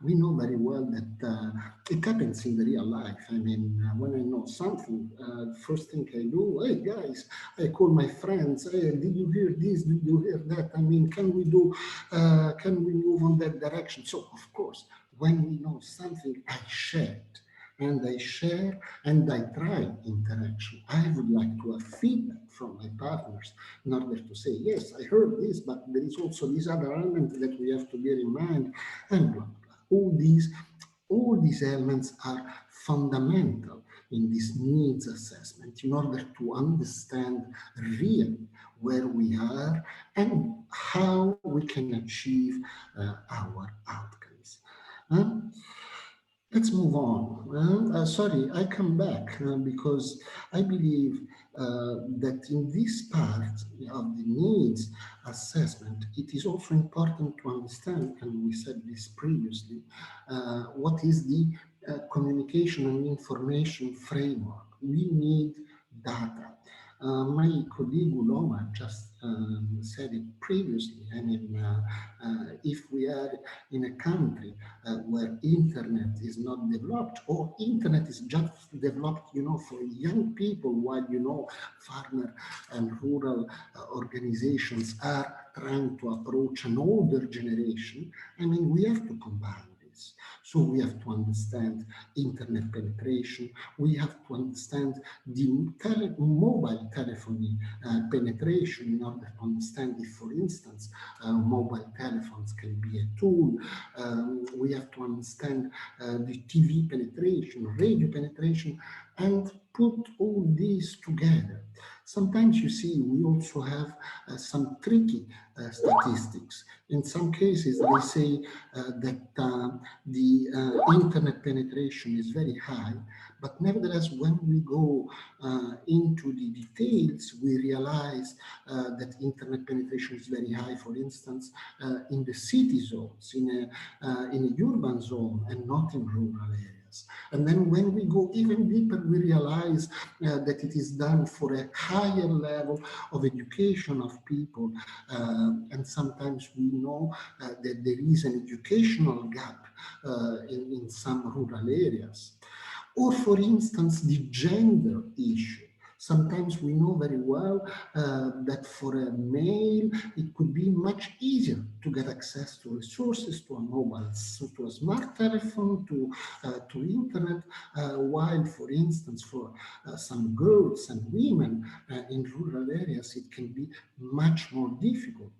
We know very well that it happens in the real life. I mean, when I know something, the first thing I do, hey guys, I call my friends, hey, did you hear this? Did you hear that? I mean, can we move on that direction? So, of course, when we know something, I share it. And I share and I try interaction. I would like to have feedback from my partners in order to say, yes, I heard this, but there is also this other element that we have to bear in mind, and blah, blah, blah. All these elements are fundamental in this needs assessment in order to understand really where we are and how we can achieve our outcomes. Let's move on. Sorry, I come back because I believe that in this part of the needs assessment, it is also important to understand, and we said this previously, what is the communication and information framework. We need data. My colleague Uloma just said it previously. I mean, if we are in a country where internet is not developed, or internet is just developed, for young people, while, farmer and rural organizations are trying to approach an older generation, I mean, we have to combine this. So we have to understand internet penetration. We have to understand the mobile telephony penetration in order to understand if, for instance, mobile telephones can be a tool. We have to understand the TV penetration, radio penetration, and put all these together. Sometimes you see we also have some tricky statistics. In some cases, they say that the internet penetration is very high, but nevertheless, when we go into the details, we realize that internet penetration is very high, for instance, in the city zones, in a urban zone, and not in rural areas. And then when we go even deeper, we realize that it is done for a higher level of education of people. And sometimes we know that there is an educational gap in some rural areas. Or, for instance, the gender issue. Sometimes we know very well that for a male, it could be much easier to get access to resources, to a mobile, to a smart telephone, to internet, while, for instance, for some girls and women in rural areas, it can be much more difficult.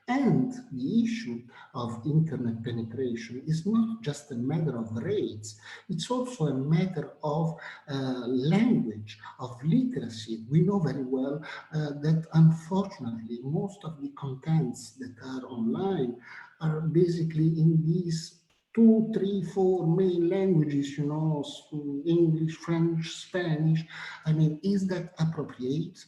And the issue of internet penetration is not just a matter of rates, it's also a matter of language, of literacy. We know very well that unfortunately most of the contents that are online are basically in these 2, 3, 4 main languages, you know, English, French, Spanish. I mean, is that appropriate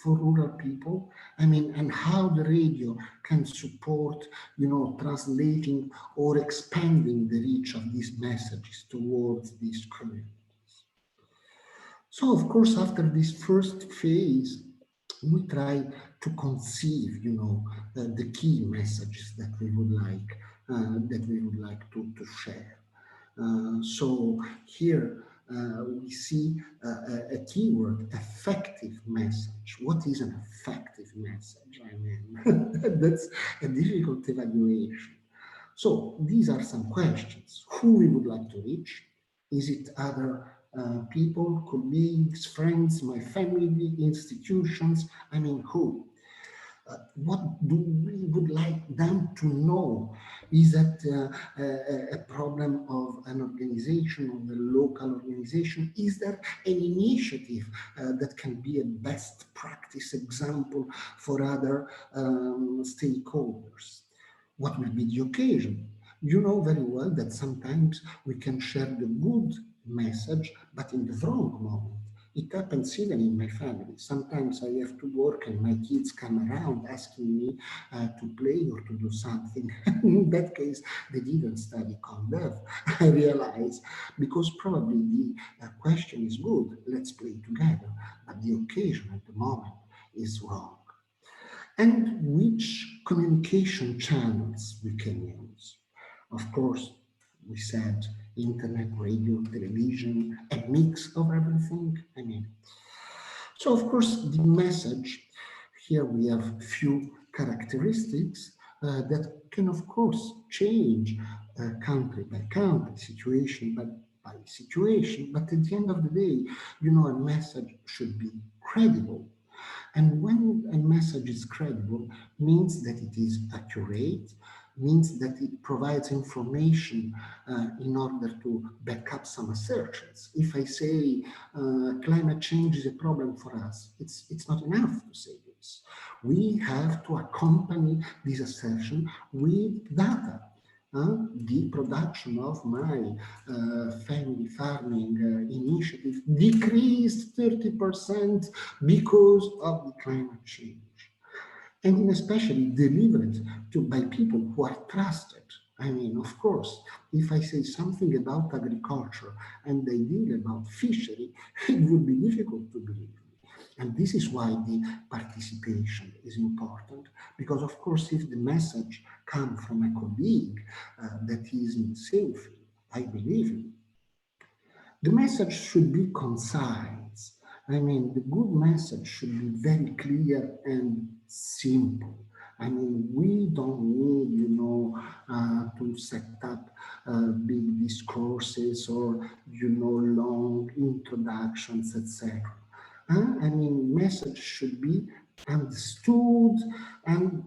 for rural people? I mean, and how the radio can support, you know, translating or expanding the reach of these messages towards these communities. So, of course, after this first phase, we try to conceive, you know, the key messages that we would like to share. So here we see a keyword, effective message. What is an effective message? I mean, that's a difficult evaluation. So these are some questions. Who we would like to reach? Is it other people, colleagues, friends, my family, institutions? I mean, who? What do we would like them to know? Is that a problem of an organization, of a local organization? Is there an initiative that can be a best practice example for other stakeholders? What will be the occasion? You know very well that sometimes we can share the good message, but in the wrong moment. It happens even in my family. Sometimes I have to work and my kids come around asking me to play or to do something. In that case, they didn't study comdev, I realize, because probably the question is good, let's play together, but the occasion at the moment is wrong. And which communication channels we can use? Of course, we said internet, radio, television, a mix of everything. I mean, so of course the message, here we have few characteristics that can of course change country by country, situation by situation, but at the end of the day, you know, a message should be credible. And when a message is credible, means that it is accurate, means that it provides information in order to back up some assertions. If I say climate change is a problem for us, it's not enough to say this. We have to accompany this assertion with data. The production of my family farming initiative decreased 30% because of the climate change. And especially delivered by people who are trusted. I mean, of course, if I say something about agriculture and they deal about fishery, it would be difficult to believe. And this is why the participation is important, because of course, if the message comes from a colleague that is in the same field, I believe him. The message should be concise. I mean, the good message should be very clear and simple. I mean, we don't need, you know, to set up big discourses or, you know, long introductions, etc. I mean, message should be understood and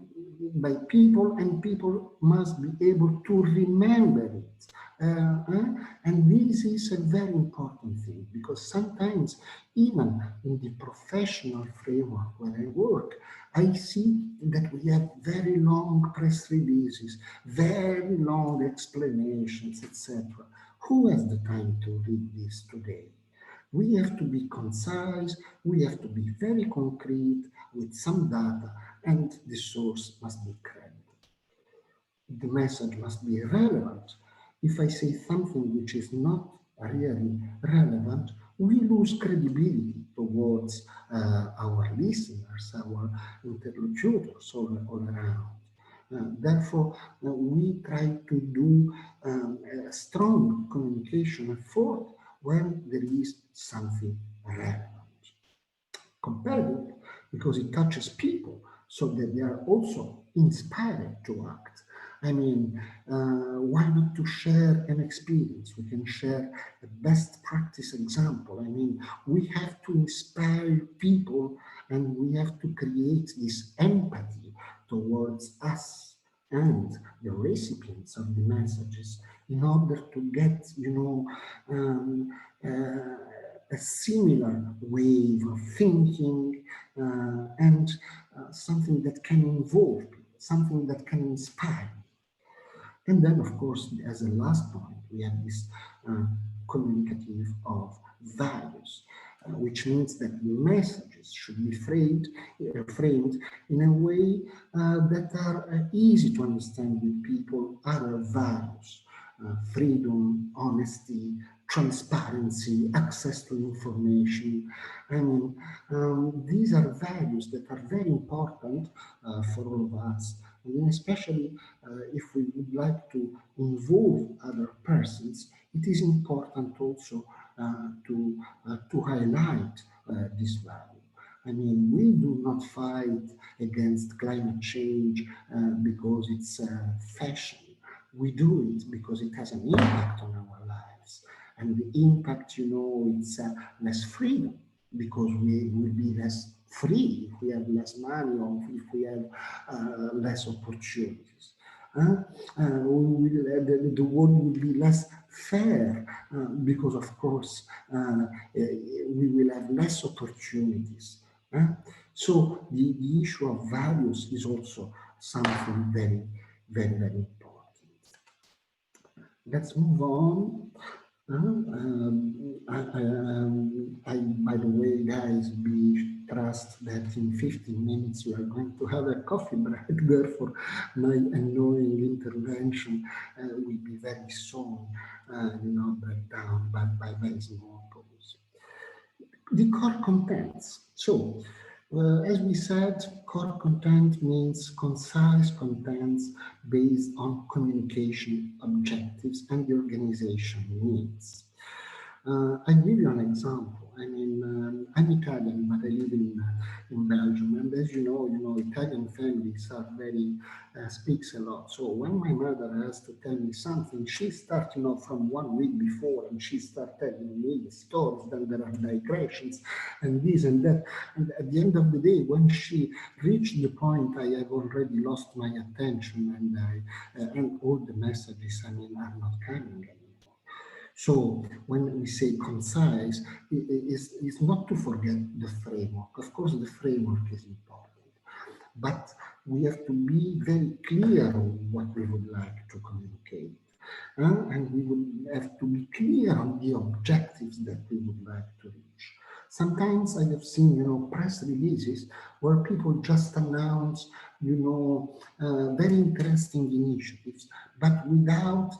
by people, and people must be able to remember it. And this is a very important thing, because sometimes even in the professional framework where I work, I see that we have very long press releases, very long explanations, etc. Who has the time to read this today? We have to be concise, we have to be very concrete with some data, and the source must be credible. The message must be relevant. If I say something which is not really relevant, we lose credibility towards our listeners, our interlocutors all around. Therefore, we try to do a strong communication effort when there is something relevant. compelling because it touches people so that they are also inspired to act. I mean, why not to share an experience? We can share a best practice example. I mean, we have to inspire people and we have to create this empathy towards us and the recipients of the messages in order to get, a similar way of thinking and something that can involve people, something that can inspire. And then, of course, as a last point, we have this communicative of values, which means that messages should be framed in a way that are easy to understand with people, other values, freedom, honesty, transparency, access to information. I mean, these are values that are very important for all of us. And especially if we would like to involve other persons, it is important also to highlight this value. I mean, we do not fight against climate change because it's fashion. We do it because it has an impact on our lives. And the impact, it's less freedom, because we will be less free if we have less money or if we have less opportunities. The world will be less fair because, of course, we will have less opportunities. So the issue of values is also something very, very, very important. Let's move on. By the way, guys, we trust that in 15 minutes we are going to have a coffee break. Therefore, my annoying intervention will be very soon, break down by very small pause. The core contents. So, as we said, core content means concise contents based on communication objectives and the organization needs. I'll give you an example. I mean, I'm Italian, but I live in Belgium, and as you know, Italian families are very speaks a lot. So when my mother has to tell me something, she starts, from 1 week before, and she starts telling me the stories. Then there are digressions, and this and that. And at the end of the day, when she reached the point, I have already lost my attention, and all the messages, are not coming anymore. So when we say concise, it's not to forget the framework. Of course, the framework is important, but we have to be very clear on what we would like to communicate. And we would have to be clear on the objectives that we would like to reach. Sometimes I have seen, press releases where people just announce, very interesting initiatives, but without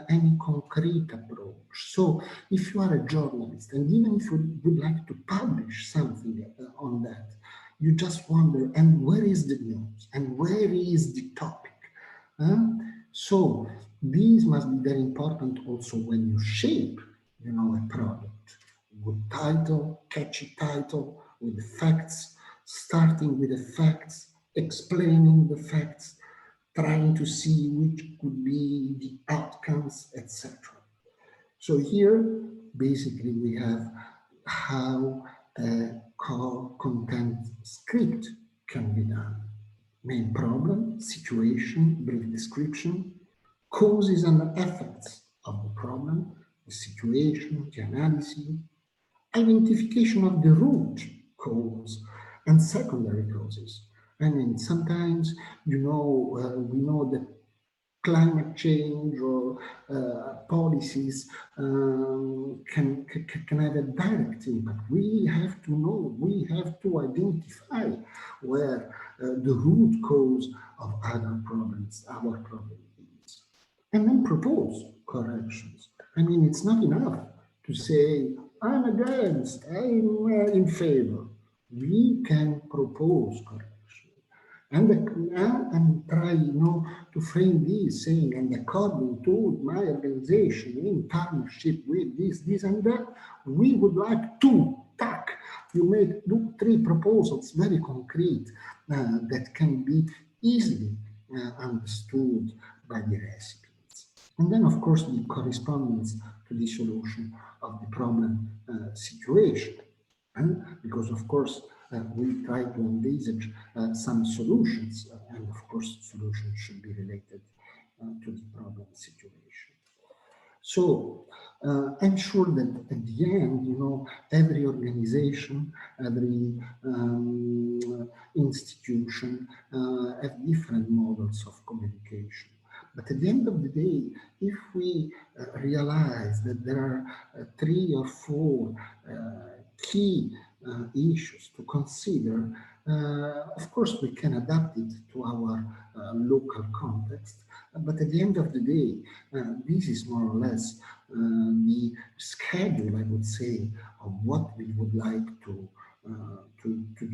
any concrete approach. So if you are a journalist, and even if you would like to publish something on that, you just wonder, and where is the news? And where is the topic? So these must be very important also when you shape, a product. Good title, catchy title, with facts, starting with the facts, explaining the facts, trying to see which could be the outcomes, etc. So here, basically, we have how a core content script can be done. Main problem, situation, brief description, causes and effects of the problem, the situation, the analysis, identification of the root cause and secondary causes. Sometimes, we know that climate change or policies can have a direct impact. We have to know, we have to identify where the root cause of other problems, our problem is, and then propose corrections. It's not enough to say, I'm against, I'm in favor. We can propose correction. And try, to frame this, saying, and according to my organization, in partnership with this and that, we would like to tack you do 3 proposals, very concrete, that can be easily understood by the recipients. And then, of course, the correspondence to the solution of the problem situation. Because, of course, we try to envisage some solutions, and of course, solutions should be related to the problem situation. So I'm sure that at the end, you know, every organization, every institution have different models of communication. But at the end of the day, if we realize that there are 3 or 4 key issues to consider, of course, we can adapt it to our local context. But at the end of the day, this is more or less the schedule, I would say, of what we would like to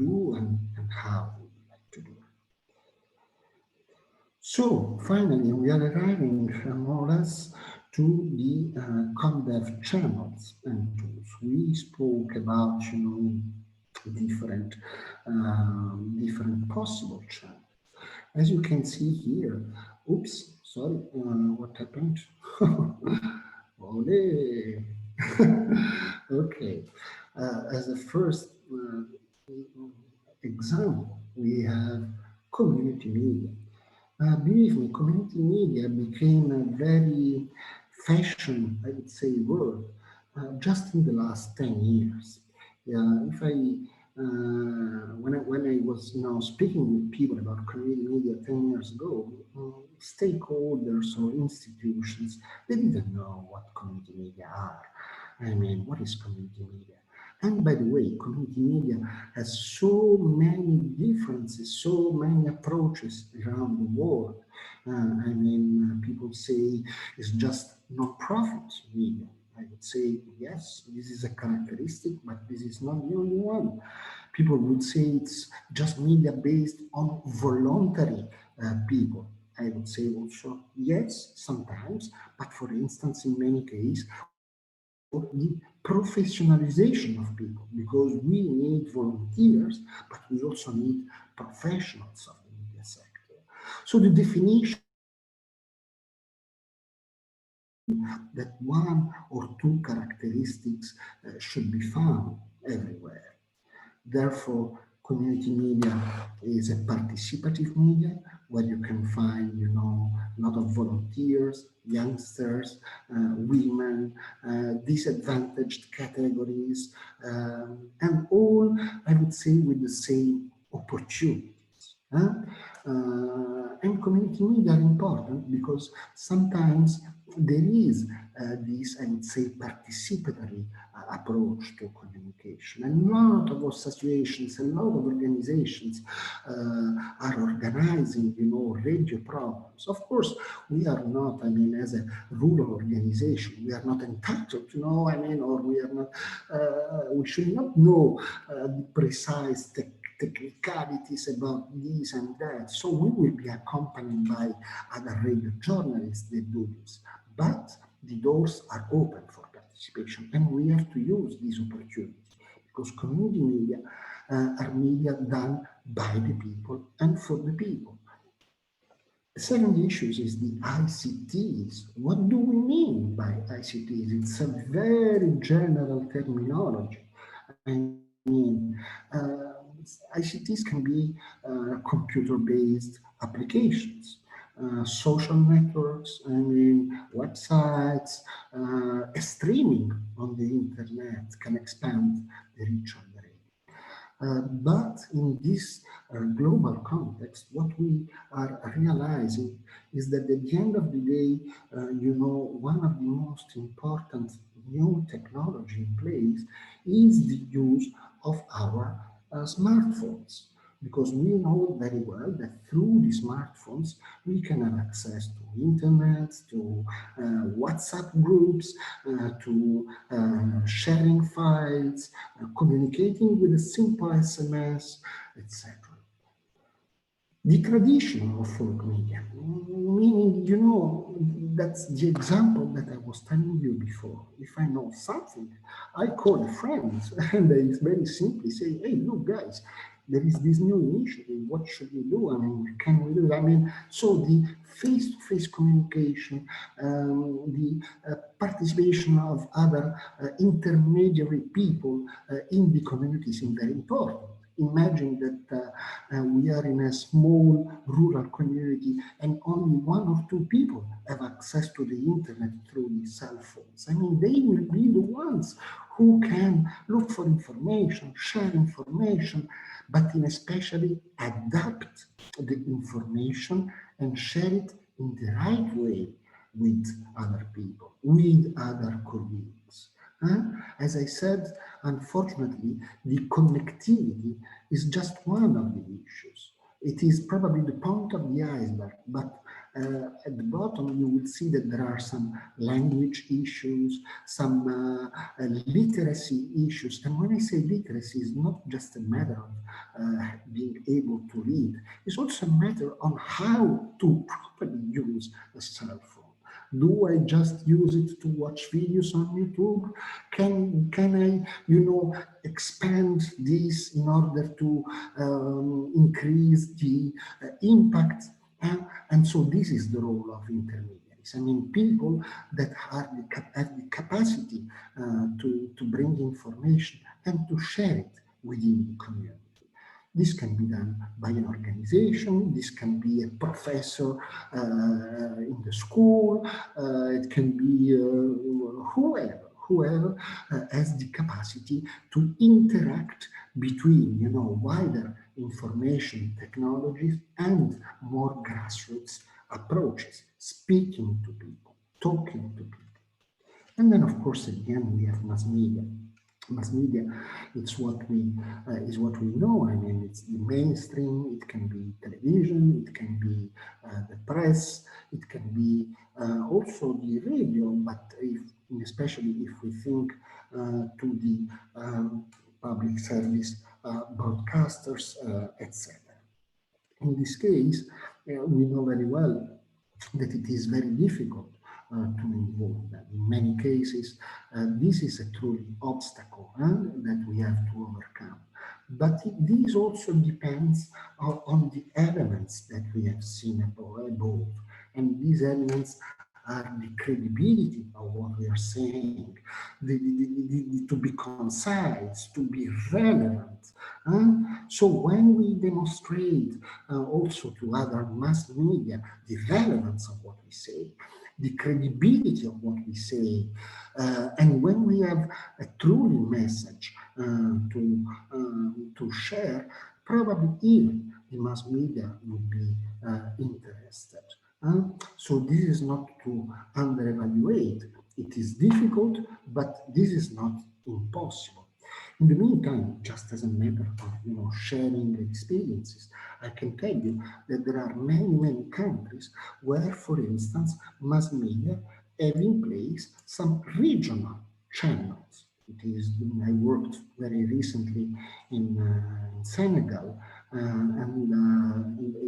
do and how we would like to do it. So finally, we are arriving more or less to the comdev channels and tools. We spoke about, you know, different possible channels. As you can see here, oops, sorry, what happened? Ole. Okay, as a first example, we have community media. Believe me, community media became a very fashion, I would say, word just in the last 10 years. If when I was speaking with people about community media 10 years ago, stakeholders or institutions, they didn't know what community media are. I mean, what is community media? And by the way, community media has so many differences, so many approaches around the world. I mean, people say it's just non-profit media. I would say, yes, this is a characteristic, but this is not the only one. People would say it's just media based on voluntary people. I would say also, yes, sometimes, but for instance, in many cases, the professionalization of people, because we need volunteers, but we also need professionals of the media sector. So the definition that 1 or 2 characteristics should be found everywhere. Therefore, community media is a participative media where you can find, you know, a lot of volunteers, youngsters, women, disadvantaged categories, and all, I would say, with the same opportunities. And community media are important because sometimes there is this, I would say, participatory approach to communication. And a lot of associations, a lot of organizations are organizing, you know, radio programs. Of course, we are not, I mean, as a rural organization, we are not entitled to know, I mean, or we are not, we should not know the precise technicalities about this and that. So we will be accompanied by other radio journalists that do this. But the doors are open for participation, and we have to use these opportunities because community media are media done by the people and for the people. The second issue is the ICTs. What do we mean by ICTs? It's a very general terminology. I mean, ICTs can be computer-based applications. Social networks, I mean, websites, streaming on the internet can expand the reach of the radio. But in this global context, what we are realizing is that at the end of the day, you know, one of the most important new technology in place is the use of our smartphones. Because we know very well that through the smartphones, we can have access to internet, to WhatsApp groups, to sharing files, communicating with a simple SMS, etc. The tradition of folk media, meaning, you know, that's the example that I was telling you before. If I know something, I call friends and I very simply say, hey, look, guys, there is this new initiative. What should we do? I mean, can we do it? I mean, so the face-to-face communication, the participation of other intermediary people in the community is very important. Imagine that we are in a small rural community and only one or two people have access to the internet through the cell phones. I mean, they will be the ones who can look for information, share information, but in especially adapt the information and share it in the right way with other people, with other colleagues. As I said, unfortunately, the connectivity is just one of the issues. It is probably the point of the iceberg, but at the bottom you will see that there are some language issues, some literacy issues. And when I say literacy, it's not just a matter of being able to read, it's also a matter on how to properly use a cell phone. Do I just use it to watch videos on YouTube? Can I, you know, expand this in order to increase the impact? And so this is the role of intermediaries. I mean, people that have the capacity to bring information and to share it within the community. This can be done by an organization, this can be a professor in the school, it can be whoever has the capacity to interact between, you know, wider information technologies and more grassroots approaches, speaking to people, talking to people. And then, of course, again, we have mass media. Mass media, it's what we is what we know. I mean, it's the mainstream. It can be television. It can be the press. It can be also the radio. But especially if we think to the public service broadcasters, etc. In this case, we know very well that it is very difficult to involve them. In many cases, this is a truly obstacle that we have to overcome. But this also depends on the elements that we have seen above. And these elements are the credibility of what we are saying, to be concise, to be relevant. So when we demonstrate also to other mass media the relevance of what we say, the credibility of what we say, and when we have a truly message to share, probably even the mass media would be interested. So this is not to underevaluate. It is difficult, but this is not impossible. In the meantime, just as a matter of, you know, sharing experiences, I can tell you that there are many countries where, for instance, mass media have in place some regional channels. It is, I worked very recently in Senegal, and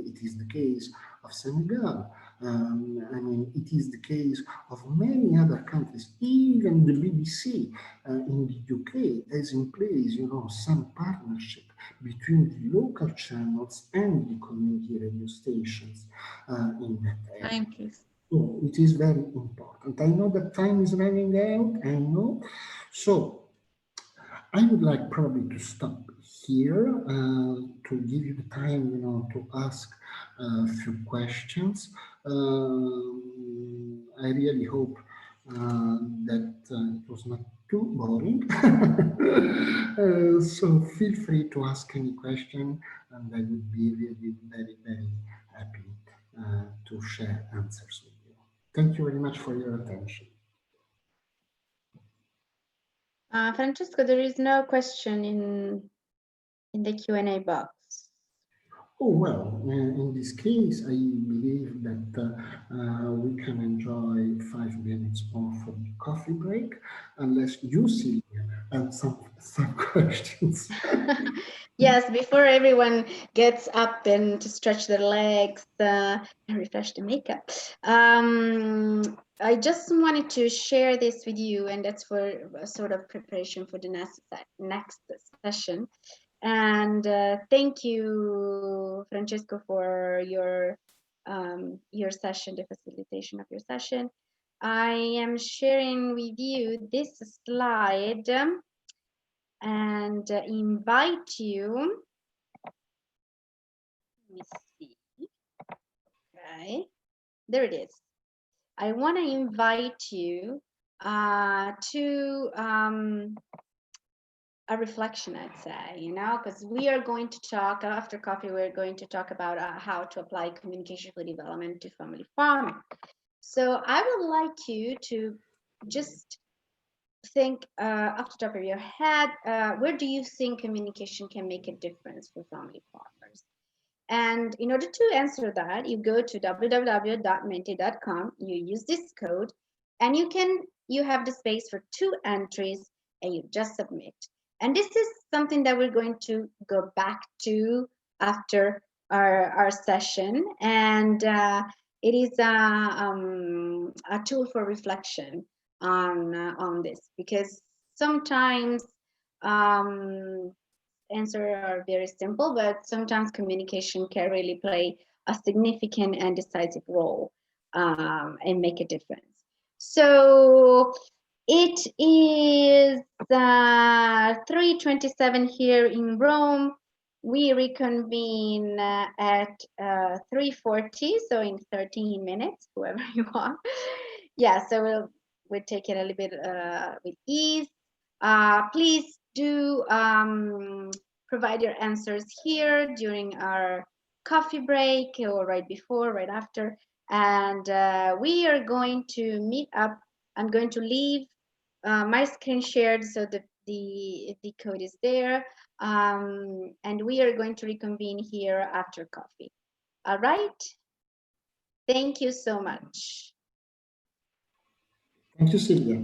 it is the case of Senegal. I mean, it is the case of many other countries. Even the BBC in the UK has in place, you know, some partnership between the local channels and the community radio stations in that area. Thank you. So it is very important. I know that time is running out, I know. So I would like probably to stop here to give you the time, you know, to ask a few questions. I really hope that it was not too boring. So feel free to ask any question, and I would be really very happy to share answers with you. Thank you very much for your attention. Francesco, there is no question in the Q&A box. Oh, well, in this case, I believe that we can enjoy 5 minutes more for the coffee break, unless you, Silvia, have some questions. Yes, before everyone gets up and to stretch their legs and refresh the makeup. I just wanted to share this with you, and that's for a sort of preparation for the next session. And thank you, Francesco, for your session, the facilitation of your session. I am sharing with you this slide and invite you. Let me see. Okay, there it is. I want to invite you to a reflection, I'd say, you know, because we are going to talk after coffee. We're going to talk about how to apply communication for development to family farming. So I would like you to just think off the top of your head, where do you think communication can make a difference for family farmers? And in order to answer that, you go to www.menti.com, you use this code, and you have the space for 2 entries, and you just submit. And this is something that we're going to go back to after our session, and it is a tool for reflection on this, because sometimes answers are very simple, but sometimes communication can really play a significant and decisive role and make a difference. So it is 3:27 here in Rome. We reconvene at 3:40, so in 13 minutes, whoever you are. Yeah, so we'll take it a little bit with ease. Please do provide your answers here during our coffee break or right before, right after. And we are going to meet up. I'm going to leave my screen shared so that the code is there. And we are going to reconvene here after coffee. All right. Thank you so much. Thank you, Silvia.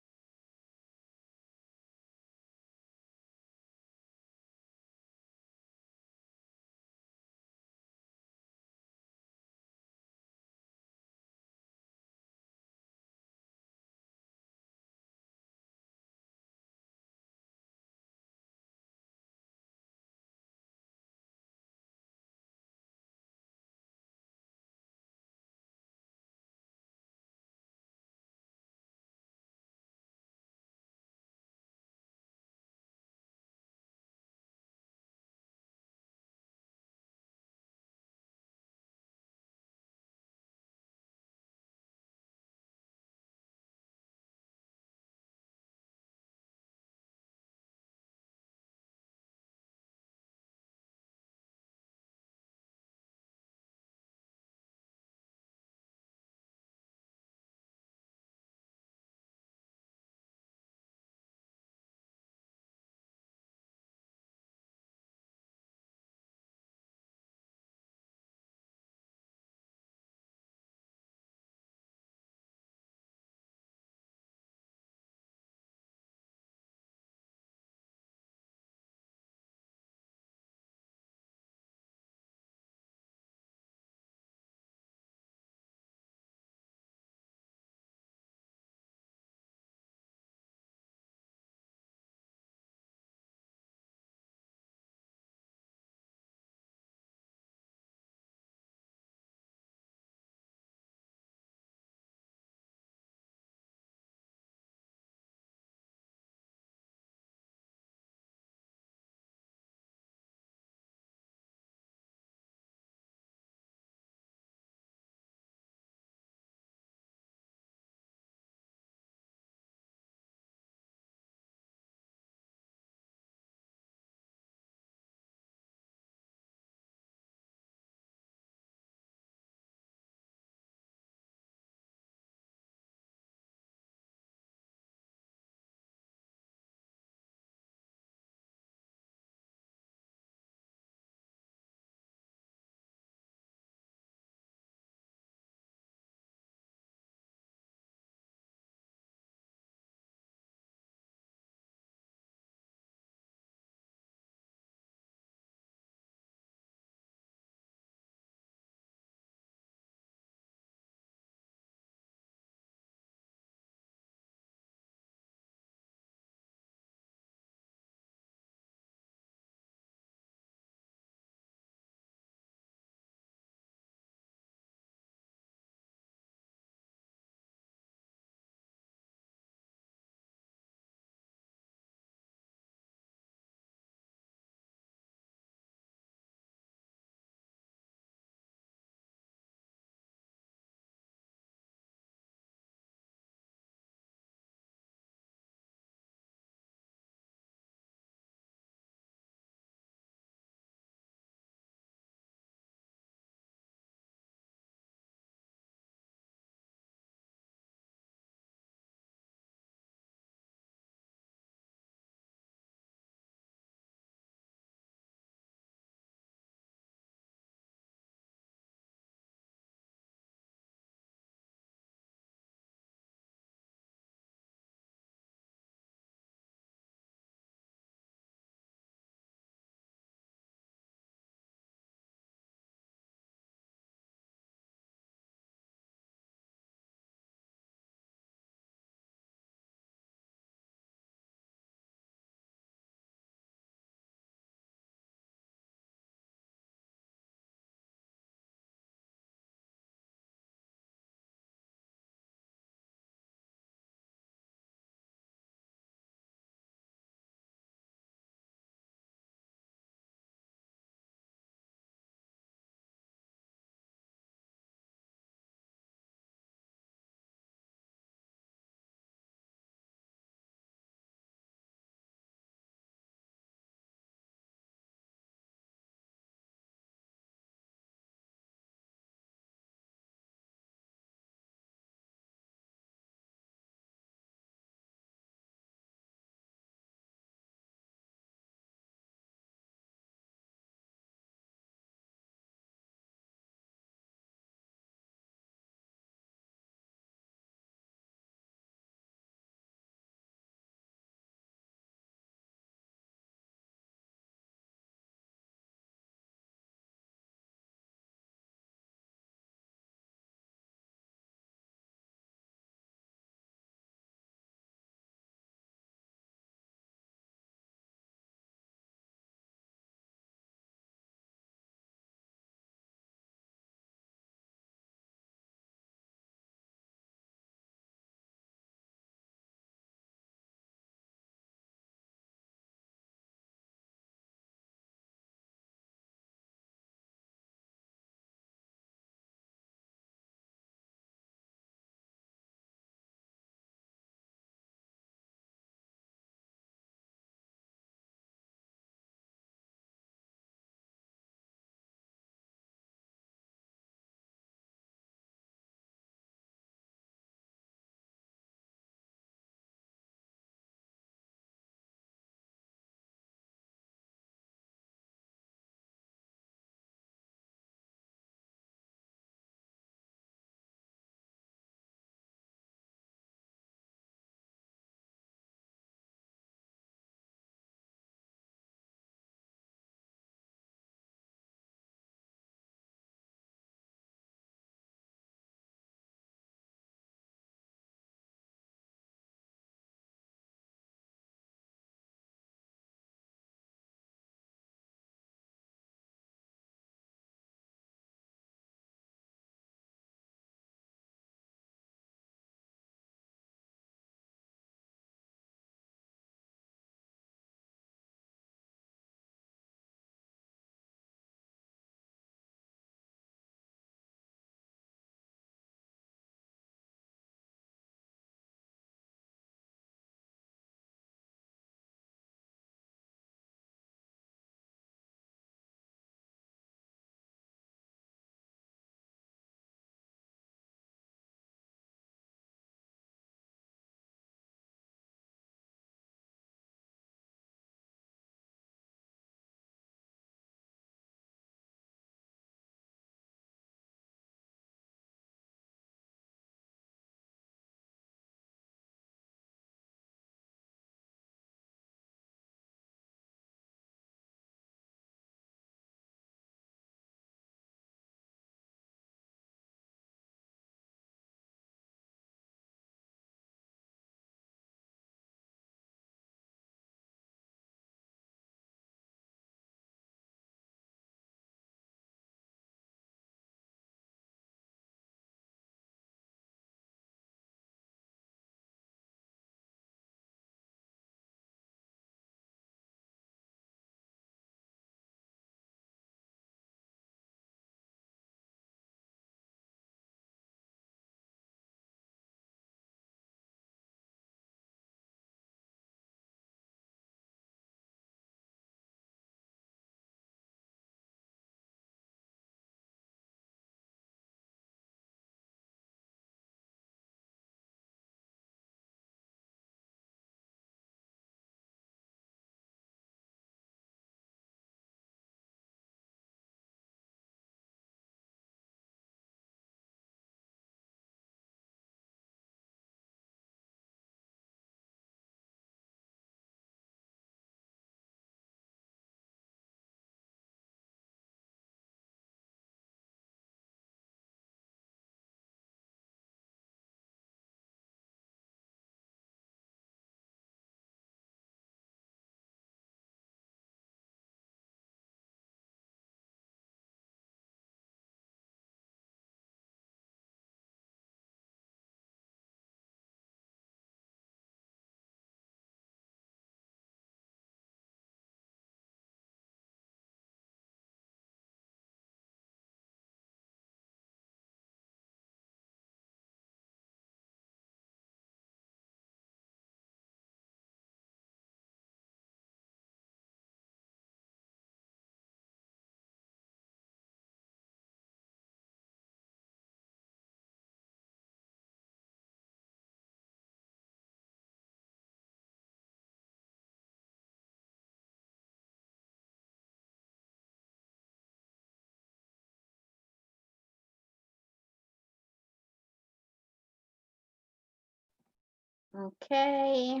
Okay.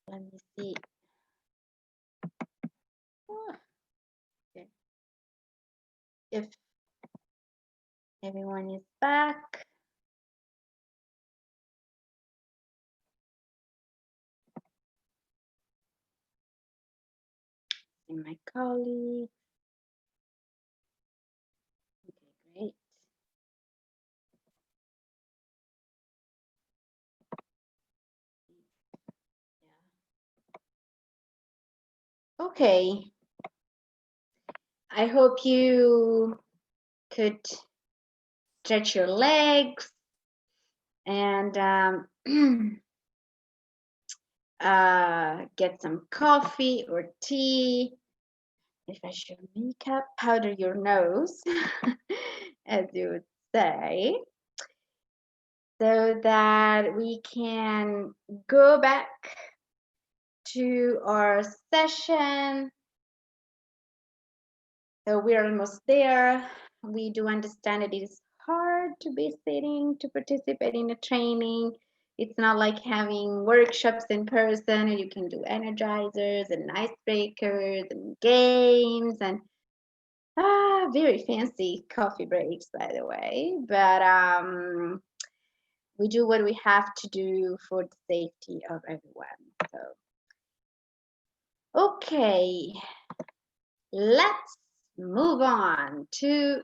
Let me see. Oh, okay. If everyone is back. And my colleague. Okay, great. Yeah. Okay. I hope you could stretch your legs and get some coffee or tea. If I show makeup, powder your nose, as you would say, so that we can go back to our session. So we're almost there. We do understand it is hard to be sitting to participate in a training. It's not like having workshops in person, and you can do energizers and icebreakers and games and very fancy coffee breaks, by the way. But we do what we have to do for the safety of everyone. So, okay, let's move on to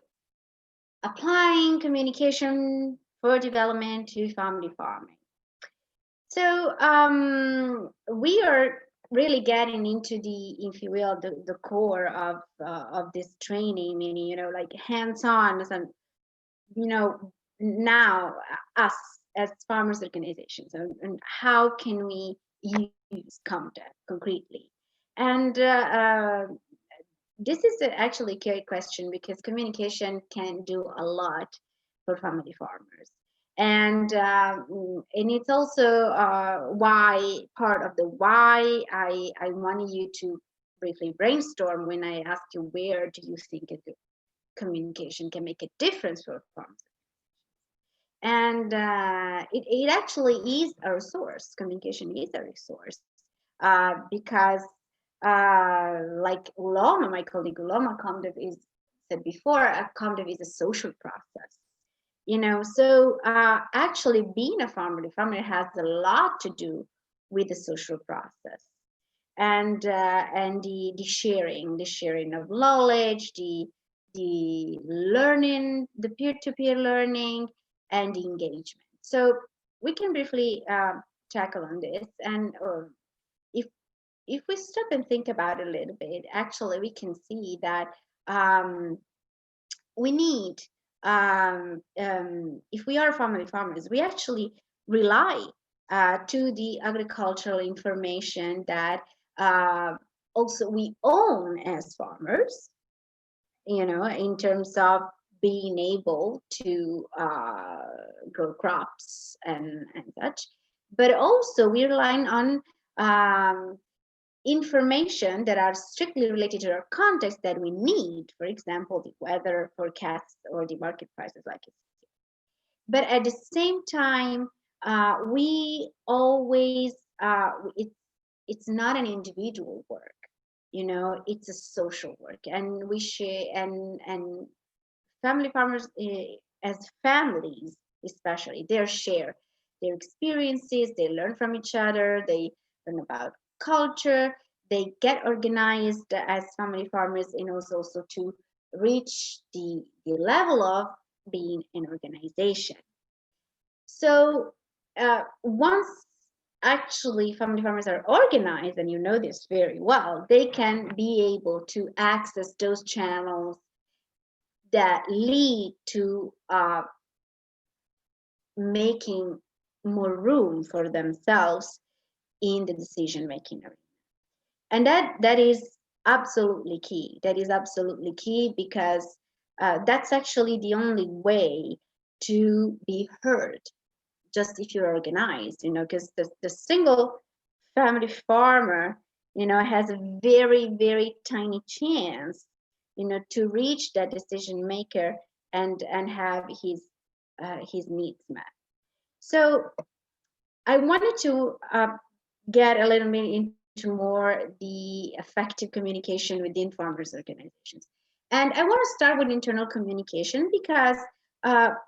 applying communication for development to family farming. So we are really getting into the, if you will, the core of this training, meaning, you know, like hands-on, some, you know, now us as farmers organizations, and how can we use comdev concretely? And this is actually a great question, because communication can do a lot for family farmers. And it's also why, part of the why I wanted you to briefly brainstorm when I asked you, where do you think communication can make a difference for farmers? And it actually is a resource. Communication is a resource, because like Uloma, my colleague Uloma, comdev is said before, comdev is a social process. You know, so actually being a farmer has a lot to do with the social process, and the sharing of knowledge, the learning, the peer-to-peer learning, and the engagement. So we can briefly tackle on this, and if we stop and think about it a little bit, actually we can see that we need, if we are family farmers, we actually rely to the agricultural information that also we own as farmers, you know, in terms of being able to grow crops and such. But also we're relying on information that are strictly related to our context that we need, for example, the weather forecasts or the market prices, like it's. But at the same time, we always, it's not an individual work, you know, it's a social work, and we share, and family farmers, as families especially, they share their experiences, they learn from each other, they learn about culture, they get organized as family farmers, and also to reach the level of being an organization. So once actually family farmers are organized, and you know this very well, they can be able to access those channels that lead to making more room for themselves in the decision-making arena. And that is absolutely key. That is absolutely key, because that's actually the only way to be heard, just if you're organized, you know, because the single family farmer, you know, has a very, very tiny chance, you know, to reach that decision maker and have his needs met. So I wanted to get a little bit into more the effective communication within farmers organizations. And I want to start with internal communication because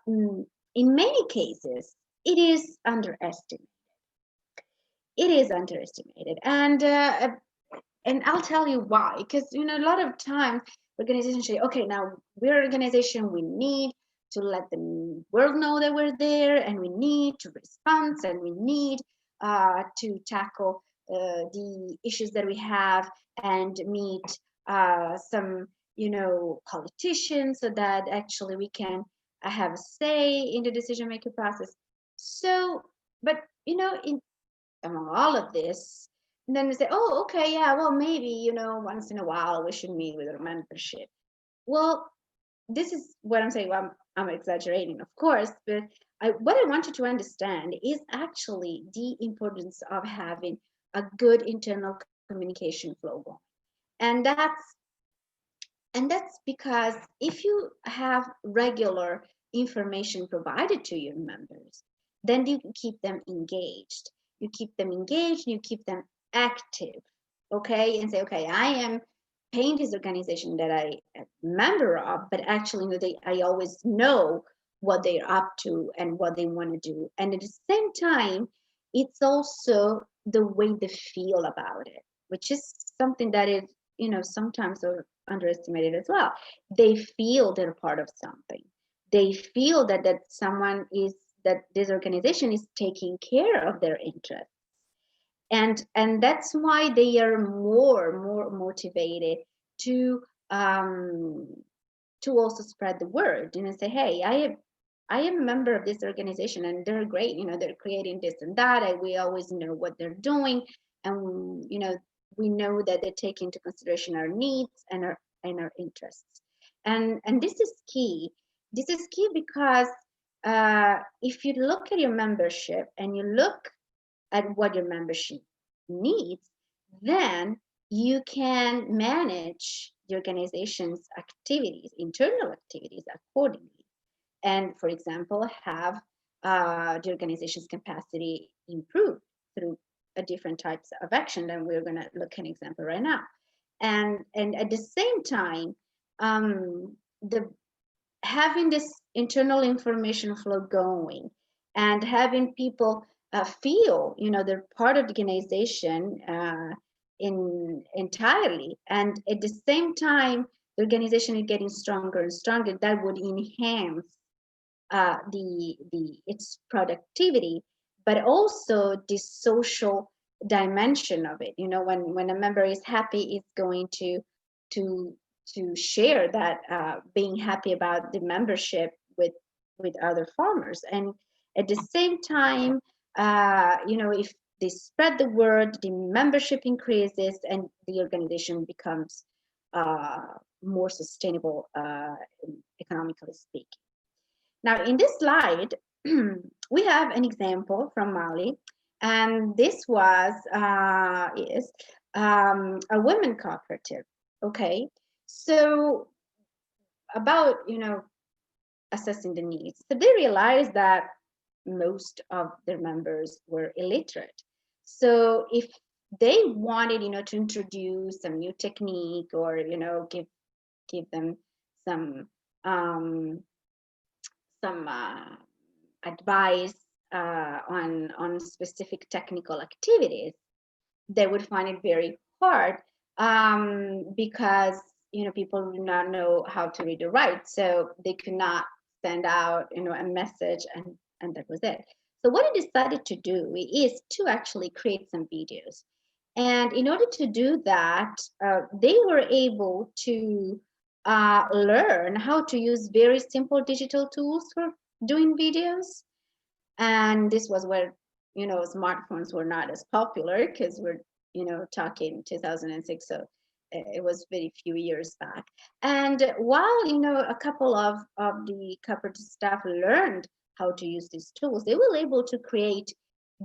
in many cases, it is underestimated. It is underestimated. And I'll tell you why, because a lot of times organizations say, okay, now we're an organization, we need to let the world know that we're there, and we need to respond, and we need to tackle the issues that we have and meet some politicians so that actually we can have a say in the decision making process. So, but among all of this, and then we say, oh, okay, yeah, well, maybe, once in a while we should meet with our membership. Well, this is what I'm saying. Well, I'm exaggerating, of course, but what I want you to understand is actually the importance of having a good internal communication flow going. And that's because if you have regular information provided to your members, then you can keep them engaged. You keep them engaged, you keep them active, okay? And say, okay, I am paying this organization that I am a member of, but actually I always know what they're up to and what they want to do. And at the same time, it's also the way they feel about it, which is something that is, sometimes underestimated as well. They feel they're part of something. They feel that this organization is taking care of their interests. And that's why they are more motivated to also spread the word, say, hey, I am a member of this organization and they're great, they're creating this and that, and we always know what they're doing, and we know that they take into consideration our needs and our interests. And this is key. This is key because if you look at your membership and you look at what your membership needs, then you can manage the organization's activities, internal activities, accordingly. And, for example, have the organization's capacity improved through different types of action. And we're going to look at an example right now. And at the same time, having this internal information flow going and having people feel, they're part of the organization entirely, and at the same time, the organization is getting stronger and stronger, that would enhance its productivity, but also the social dimension of it. When a member is happy, it's going to share that being happy about the membership with other farmers. And at the same time, if they spread the word, the membership increases and the organization becomes more sustainable, economically speaking. Now, in this slide, we have an example from Mali, and this was is a women cooperative. Okay, so about assessing the needs, so they realized that most of their members were illiterate. So if they wanted to introduce some new technique or give them some advice on specific technical activities, they would find it very hard because people do not know how to read or write, so they could not send out a message, and that was it. So what I decided to do is to actually create some videos, and in order to do that, they were able to learn how to use very simple digital tools for doing videos. And this was where smartphones were not as popular, because we're talking 2006, so it was very few years back. And while a couple of the cooperative staff learned how to use these tools, they were able to create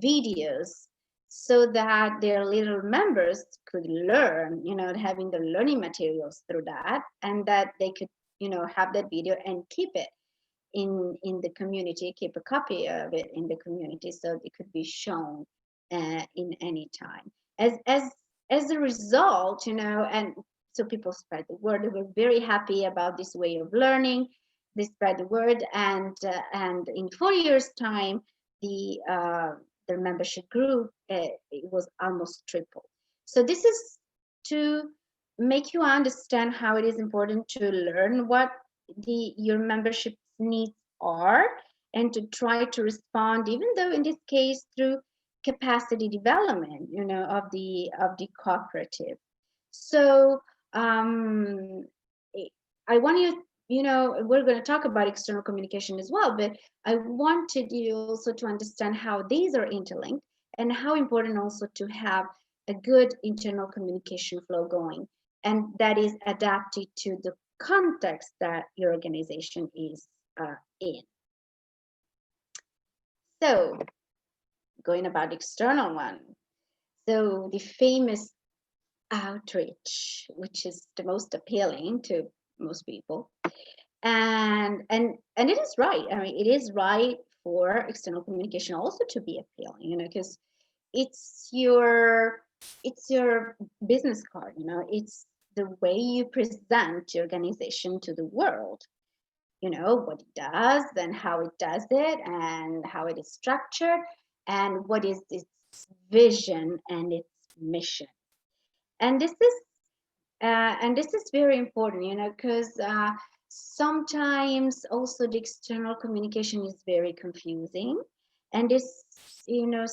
videos so that their little members could learn, having the learning materials through that, and that they could have that video and keep it. in the community, keep a copy of it in the community so it could be shown in any time. As a result, and so people spread the word. They were very happy about this way of learning. They spread the word, and in 4 years' time, the membership group it was almost triple. So this is to make you understand how it is important to learn what your membership needs are, and to try to respond, even though in this case through capacity development, of the cooperative. So I want you, we're going to talk about external communication as well, but I wanted you also to understand how these are interlinked, and how important also to have a good internal communication flow going, and that is adapted to the context that your organization is in. So going about the external one, so the famous outreach, which is the most appealing to most people, and it is right. I mean, it is right for external communication also to be appealing, because it's your business card, it's the way you present your organization to the world, what it does and how it does it and how it is structured and what is its vision and its mission. And this is very important, because sometimes also the external communication is very confusing, and it's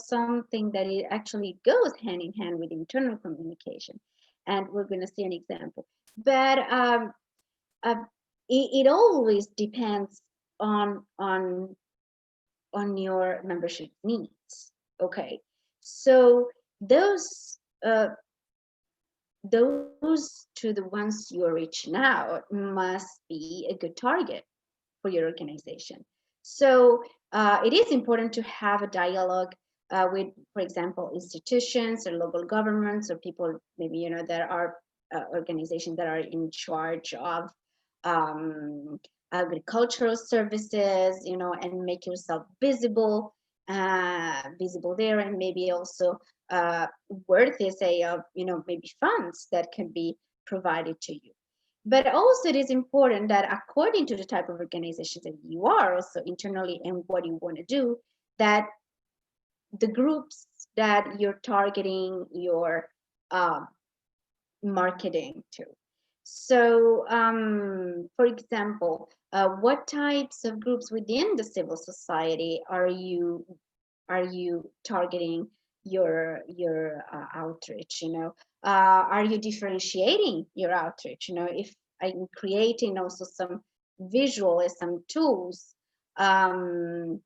something that it actually goes hand in hand with internal communication, and we're going to see an example. But it always depends on your membership needs. Okay, so those to the ones you're reaching out must be a good target for your organization. So it is important to have a dialogue with, for example, institutions or local governments, or people maybe that are organizations that are in charge of agricultural services, and make yourself visible there, and maybe also worthy, say, of maybe funds that can be provided to you. But also it is important that according to the type of organization that you are also internally and what you want to do, that the groups that you're targeting your marketing to. So for example, what types of groups within the civil society are you targeting your outreach? Are you differentiating your outreach? If I'm creating also some visual and some tools, some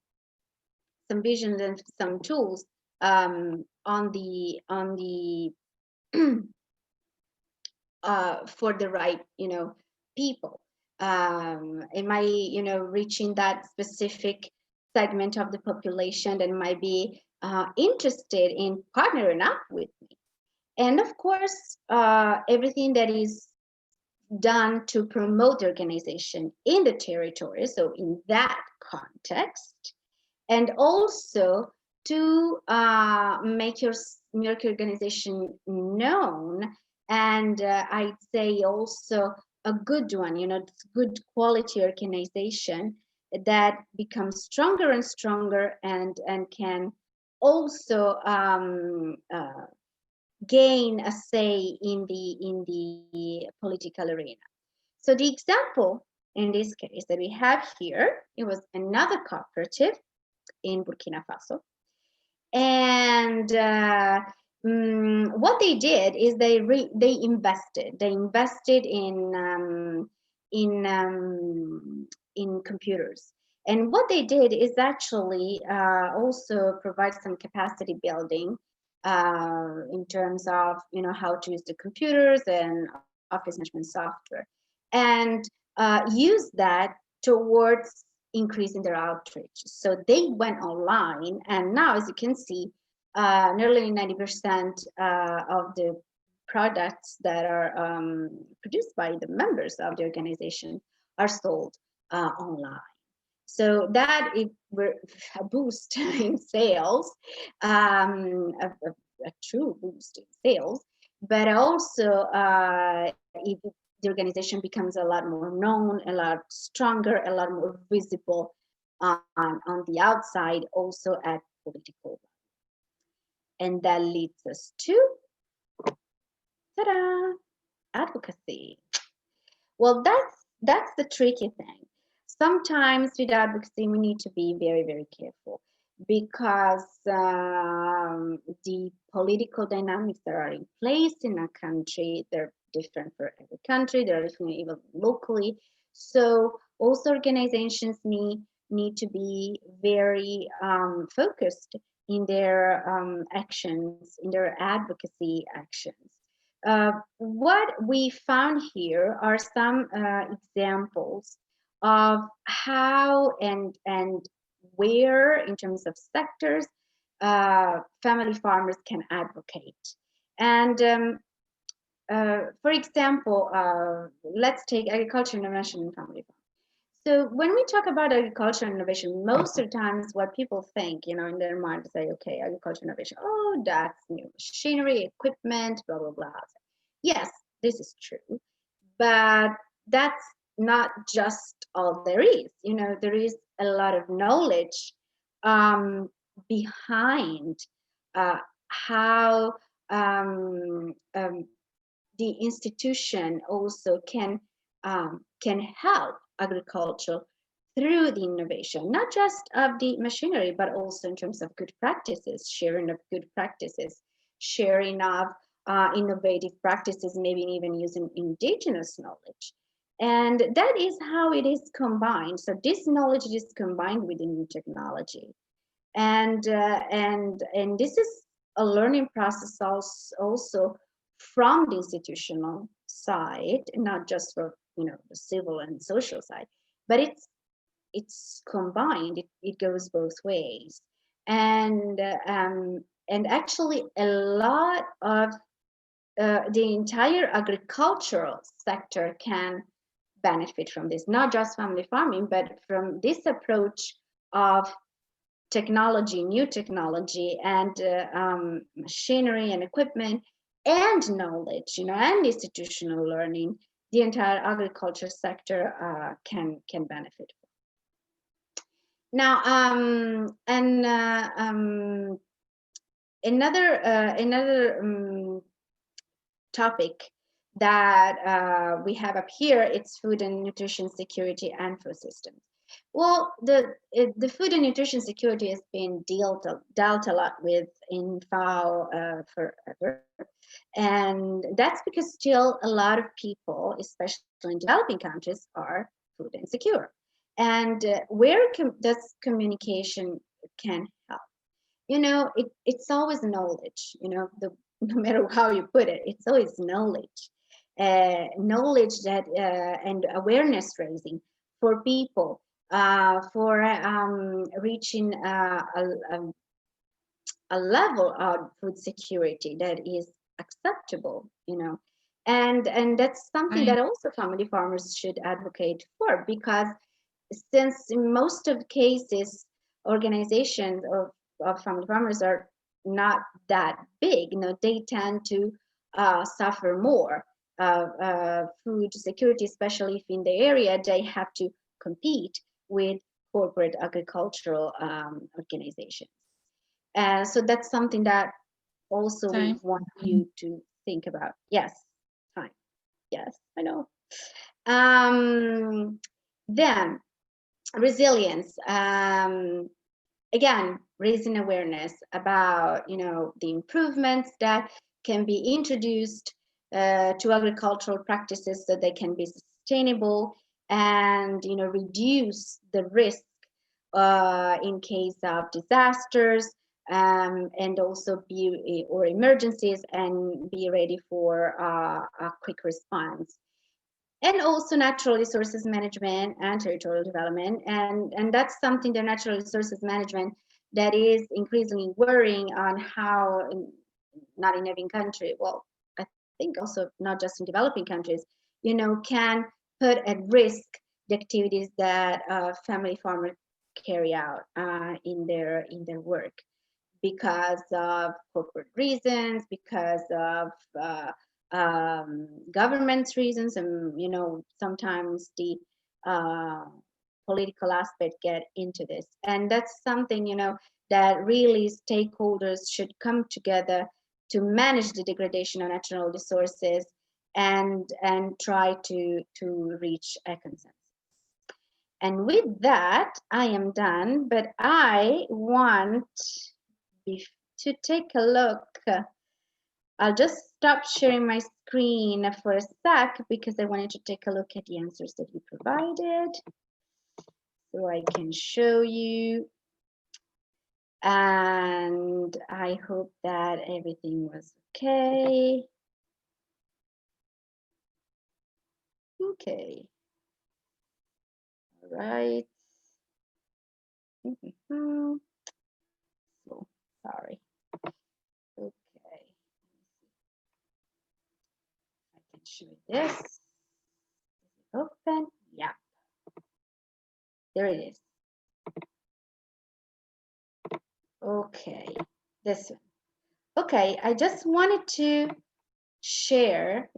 vision and some tools on the for the right people. Am I reaching that specific segment of the population that might be interested in partnering up with me? And of course, everything that is done to promote the organization in the territory, so in that context, and also to make your organization known, and I'd say also a good one, good quality organization that becomes stronger and stronger, and can also gain a say in the political arena. So the example in this case that we have here, it was another cooperative in Burkina Faso, and what they did is they invested in computers. And what they did is actually also provide some capacity building in terms of how to use the computers and office management software, and use that towards increasing their outreach. So they went online, and now, as you can see, nearly 90% of the products that are produced by the members of the organization are sold online. So that it were a boost in sales, a true boost in sales, but also if the organization becomes a lot more known, a lot stronger, a lot more visible on the outside, also at political level. And that leads us to, ta-da, advocacy. Well, that's the tricky thing. Sometimes with advocacy, we need to be very, very careful because the political dynamics that are in place in a country, they're different for every country, they're different even locally. So also organizations need to be very focused in their actions, in their advocacy actions. What we found here are some examples of how and where, in terms of sectors, family farmers can advocate. And for example, let's take agriculture, innovation, and family farming. So when we talk about agriculture innovation, most of the times what people think, you know, in their mind, say, okay, agriculture innovation, oh, that's new machinery, equipment, blah, blah, blah. Yes, this is true, but that's not just all there is. You know, there is a lot of knowledge behind how the institution also can help agriculture through the innovation, not just of the machinery, but also in terms of good practices, sharing of good practices, sharing of innovative practices, maybe even using indigenous knowledge. And that is how it is combined. So this knowledge is combined with the new technology. And this is a learning process also from the institutional side, not just for, you know, the civil and social side, but it's combined. It goes both ways. And actually a lot of the entire agricultural sector can benefit from this, not just family farming, but from this approach of technology, new technology, and machinery and equipment and knowledge, you know, and institutional learning. The entire agriculture sector can benefit. Now, another topic that we have up here, it's food and nutrition security and food systems. Well, the food and nutrition security has been dealt a lot with in FAO forever, and that's because still a lot of people, especially in developing countries, are food insecure. And where does communication can help? You know, it's always knowledge. You know, no matter how you put it, it's always knowledge. Knowledge that and awareness raising for people, for reaching a level of food security that is acceptable, you know, and that's something that also family farmers should advocate for, because since in most of the cases organizations of family farmers are not that big, you know, they tend to suffer more food security, especially if in the area they have to compete with corporate agricultural organizations. So that's something that also we want you to think about. Yes, time. Yes, I know. Then resilience. Again, raising awareness about, you know, the improvements that can be introduced to agricultural practices so they can be sustainable and, you know, reduce the risk in case of disasters, and also or emergencies, and be ready for a quick response. And also natural resources management and territorial development. And that's something, the natural resources management, that is increasingly worrying on how, not in every country, well, I think also not just in developing countries, you know, can put at risk the activities that family farmers carry out in their work, because of corporate reasons, because of government's reasons, and sometimes the political aspect get into this. And that's something that really stakeholders should come together to manage the degradation of natural resources and try to reach a consensus. And with that, I am done, but I want to take a look. I'll just stop sharing my screen for a sec because I wanted to take a look at the answers that you provided so I can show you. And I hope that everything was okay. Okay. All right. So sorry. Okay. I can show you this. Open. Yeah. There it is. Okay. This one. Okay. I just wanted to share,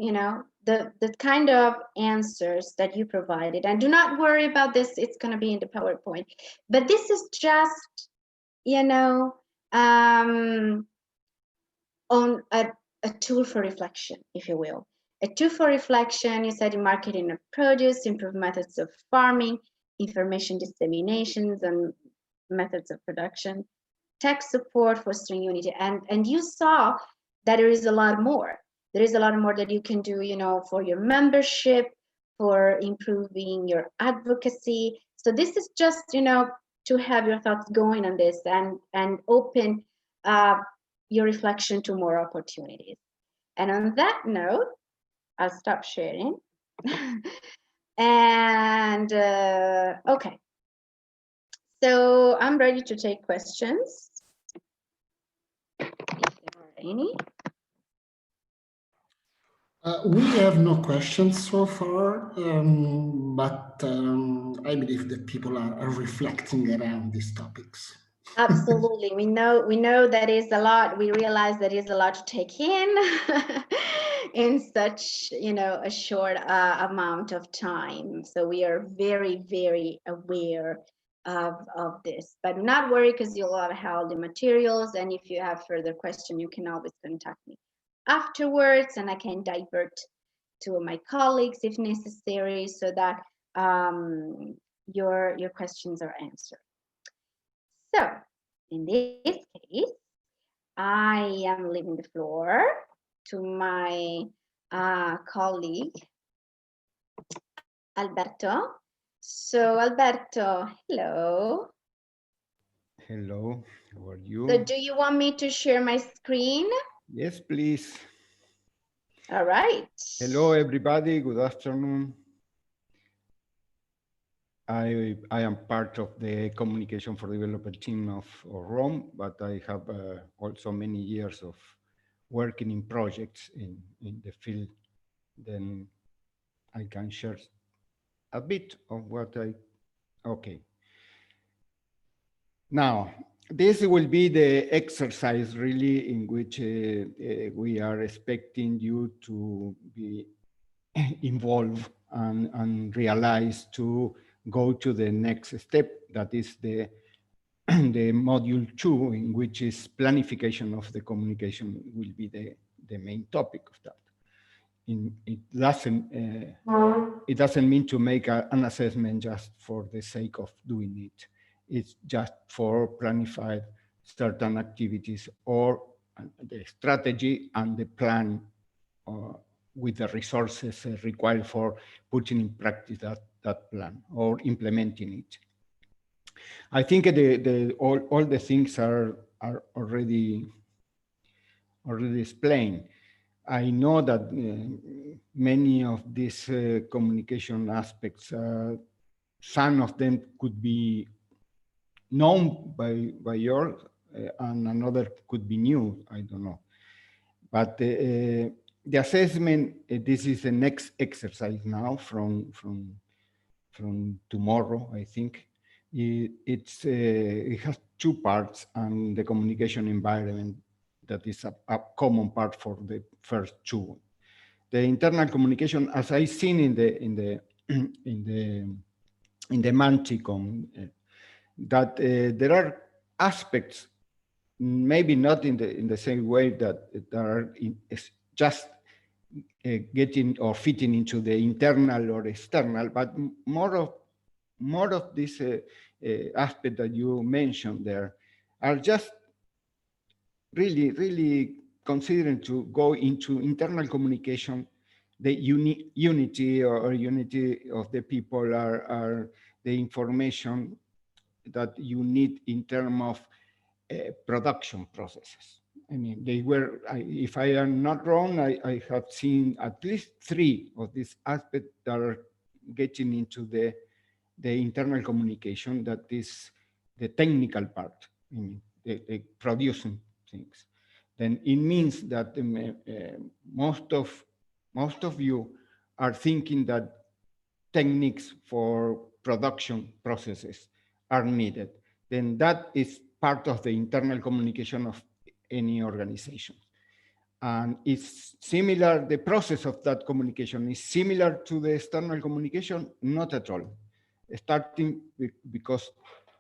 the kind of answers that you provided. And do not worry about this. It's going to be in the PowerPoint. But this is just, on a tool for reflection, if you will. A tool for reflection, you said, in marketing of produce, improved methods of farming, information disseminations and methods of production, tech support, fostering unity. And you saw that there is a lot more. There is a lot more that you can do, for your membership, for improving your advocacy. So this is just, to have your thoughts going on this and open your reflection to more opportunities. And on that note, I'll stop sharing. And okay. So I'm ready to take questions, if there are any. We have no questions so far, but I believe that people are reflecting around these topics. Absolutely, we know that is a lot. We realize that is a lot to take in such a short amount of time. So we are very, very aware of this. But not worry, because you'll have all the materials, and if you have further questions, you can always contact me afterwards, and I can divert to my colleagues if necessary, so that your questions are answered. So in this case, I am leaving the floor to my colleague, Alberto. So Alberto, hello. Hello, how are you? So do you want me to share my screen? Yes, please. All right. Hello, everybody. Good afternoon. I am part of the Communication for Development team of Rome, but I have also many years of working in projects in the field. Then I can share a bit of what okay. Now, this will be the exercise really in which we are expecting you to be involved and realize to go to the next step, that is the module 2, in which is planification of the communication will be the main topic of that. It doesn't mean to make an assessment just for the sake of doing it. It's just for planified certain activities or the strategy and the plan with the resources required for putting in practice that plan or implementing it. I think all the things are already explained. I know that many of these communication aspects, some of them could be known by you, and another could be new, I don't know. But the assessment, this is the next exercise now from from tomorrow, I think. It has two parts, and the communication environment that is a common part for the first two. The internal communication, as I've seen in the Manticom, that there are aspects, maybe not in the same way that are just getting or fitting into the internal or external, but more of this aspect that you mentioned there are just really considering to go into internal communication. The unity of the people are the information that you need in terms of production processes. I mean, they were, if I am not wrong, I have seen at least 3 of these aspects that are getting into the internal communication, that is the technical part, I mean, the producing things. Then it means that most of you are thinking that techniques for production processes are needed. Then that is part of the internal communication of any organization. And it's similar, the process of that communication is similar to the external communication? Not at all. Starting because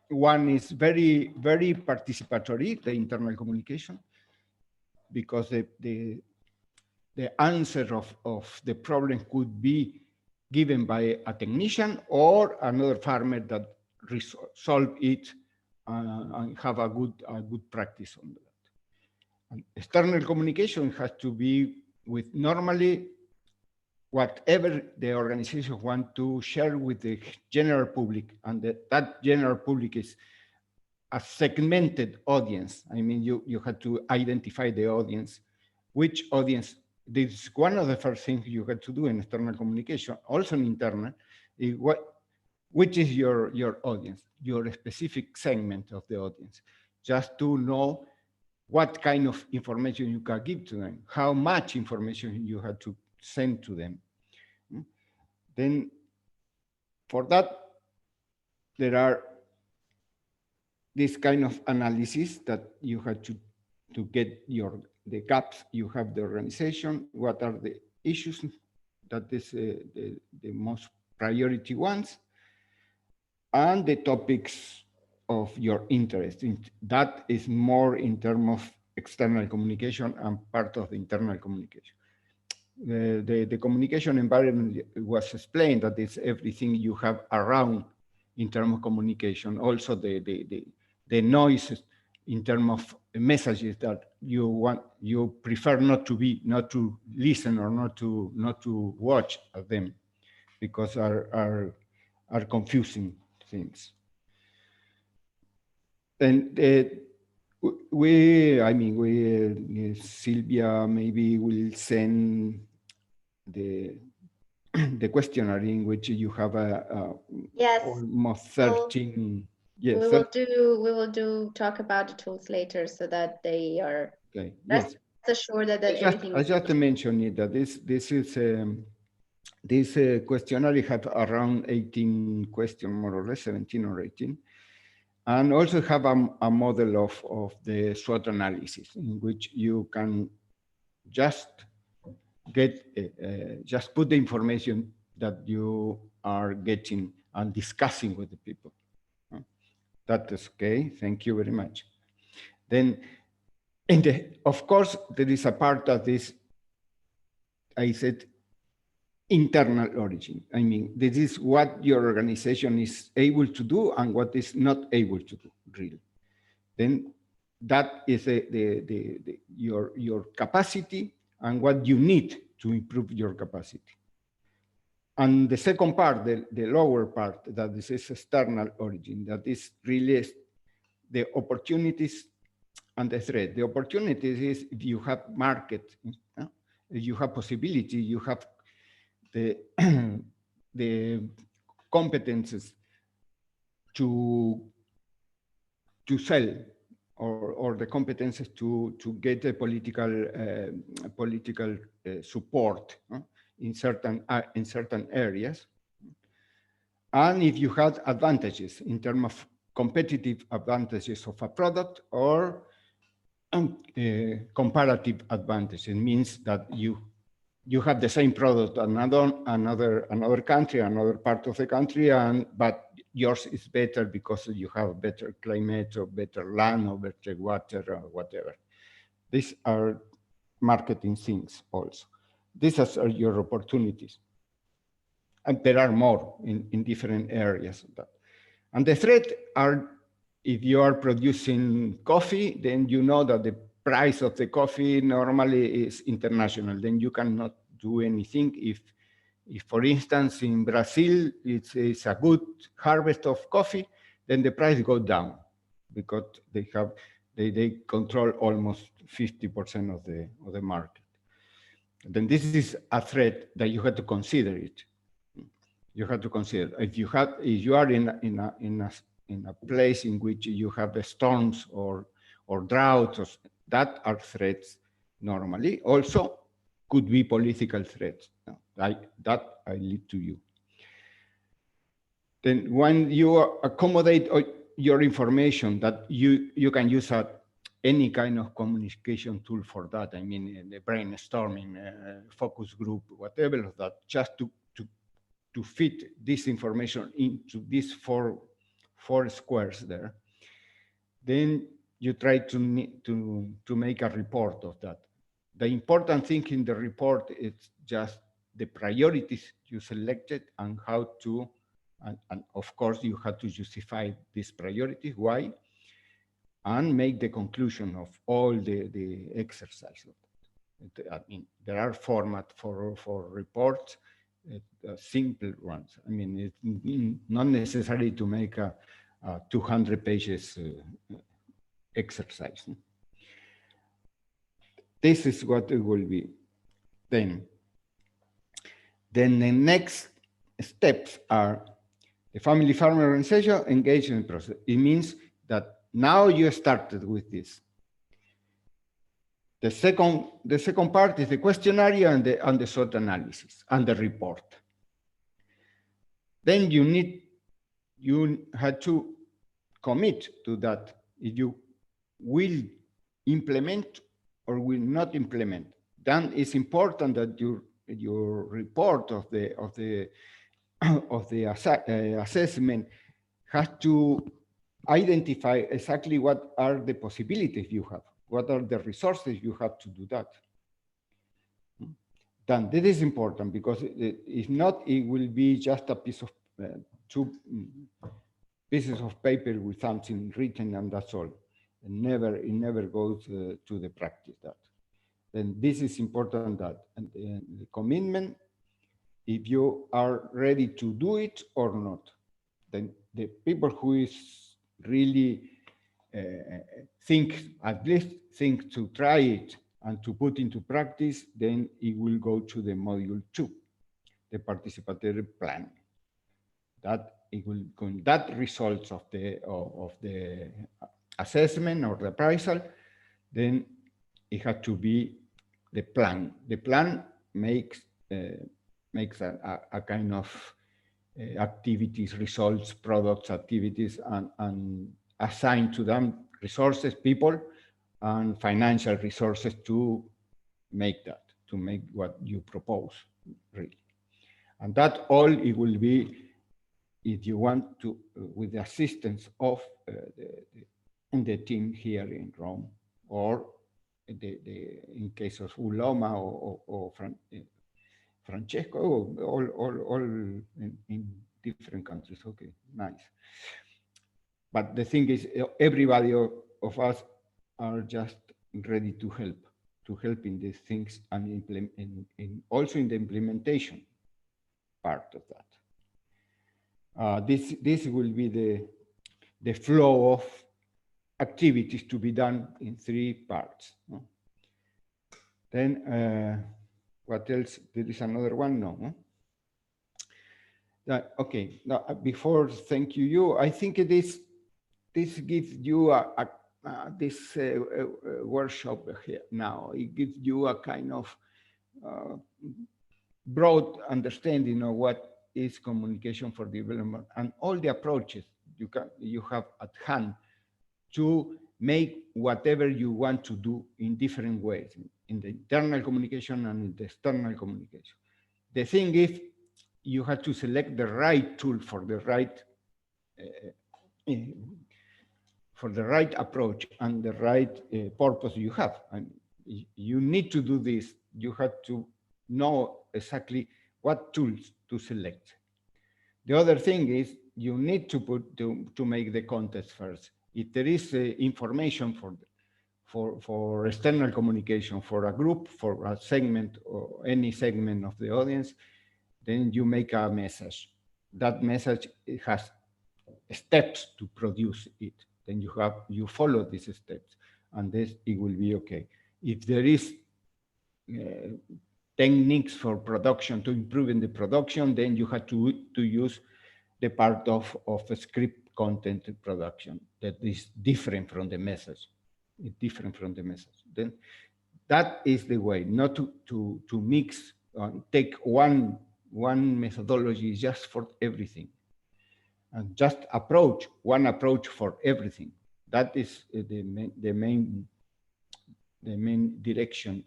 one is very participatory, the internal communication, because the answer of the problem could be given by a technician or another farmer that solve it and have a good practice on that. And external communication has to be with normally whatever the organization want to share with the general public, and that general public is a segmented audience. I mean, you have to identify the audience, which audience. This is one of the first things you have to do in external communication, also in internal, is which is your audience, your specific segment of the audience, just to know what kind of information you can give to them, how much information you have to send to them. Then for that, there are this kind of analysis that you have to get the gaps you have the organization, what are the issues that is the most priority ones, and the topics of your interest. That is more in terms of external communication and part of the internal communication. The communication environment was explained, that it's everything you have around in terms of communication. Also the noises in terms of messages that you prefer not to listen or not to watch them, because are confusing things. And Sylvia maybe will send the questionnaire in which you have yes, almost 13. Yes, we will talk about the tools later, so that they are okay. Rest assured that everything. I just mentioned it, that this questionnaire have around 18 questions, more or less 17 or 18. And also have a model of the SWOT analysis, in which you can just just put the information that you are getting and discussing with the people. That is okay. Thank you very much. Then, of course, there is a part of this, I said, internal origin. I mean, this is what your organization is able to do and what is not able to do, really. Then that is your capacity and what you need to improve your capacity. And the second part, the lower part, that is external origin, that is really the opportunities and the threat. The opportunities is if you have market, if you have possibility, you have the competences to sell, or the competences to get a political support in certain areas. and if you had advantages in terms of competitive advantages of a product or comparative advantage. It means that you have the same product another country, another part of the country, but yours is better because you have better climate or better land or better water or whatever. These are marketing things also. These are your opportunities. And there are more in different areas of that. And the threat are, if you are producing coffee, then you know that the price of the coffee normally is international. Then you cannot do anything. If for instance, in Brazil, it's a good harvest of coffee, then the price goes down because they control almost 50% of the market. Then this is a threat that you have to consider it. You have to consider if you are in a place in which you have storms or droughts, that are threats normally. Also could be political threats. Like that I leave to you. Then when you accommodate your information, that you can use any kind of communication tool for that. I mean, the brainstorming, focus group, whatever of that, just to fit this information into these four squares there. Then you try to make a report of that. The important thing in the report is just the priorities you selected and how to, and of course you have to justify these priorities, why, and make the conclusion of all the exercise. I mean, there are formats for reports, simple ones. I mean, it's not necessary to make a 200 pages exercise. This is what it will be. Then the next steps are the family farm organization engagement process. It means that now you started with this. The second part is the questionnaire and the SWOT analysis and the report. Then you had to commit to that. If you will implement or will not implement, then it's important that your report of the assessment has to identify exactly what are the possibilities you have. What are the resources you have to do that? Then that is important because if not, it will be just a piece of two pieces of paper with something written and that's all. It never goes to the practice. That then this is important that and the commitment. If you are ready to do it or not, then the people who is really at least think to try it and to put into practice, then it will go to the module 2, the participatory plan. That it will that results of the assessment or the appraisal, then it has to be the plan. The plan makes a kind of activities, results, products, activities, and assign to them resources, people, and financial resources to make that, to make what you propose, really. And that all it will be, if you want to, with the assistance of the team here in Rome, or in case of Uloma or Francesco, all in different countries. Okay, nice. But the thing is, everybody of us are just ready to help in these things and also in the implementation part of that. This will be the flow of activities to be done in 3 parts. No? Then what else? There is another one, no? Okay. Now, before thank you, I think this gives you this workshop here now. It gives you a kind of broad understanding of what is communication for development and all the approaches you have at hand to make whatever you want to do in different ways, in the internal communication and in the external communication. The thing is, you have to select the right tool for the right approach and the right purpose you have. And you need to do this. You have to know exactly what tools to select. The other thing is you need to make the context first. If there is information for external communication, for a group, for a segment or any segment of the audience, then you make a message. That message has steps to produce it. Then you follow these steps, and this it will be okay. If there is techniques for production to improve in the production, then you have to use the part of a script content production that is different from the message. It's different from the message. Then that is the way, not to mix, take one methodology just for everything, and just one approach for everything. That is the main direction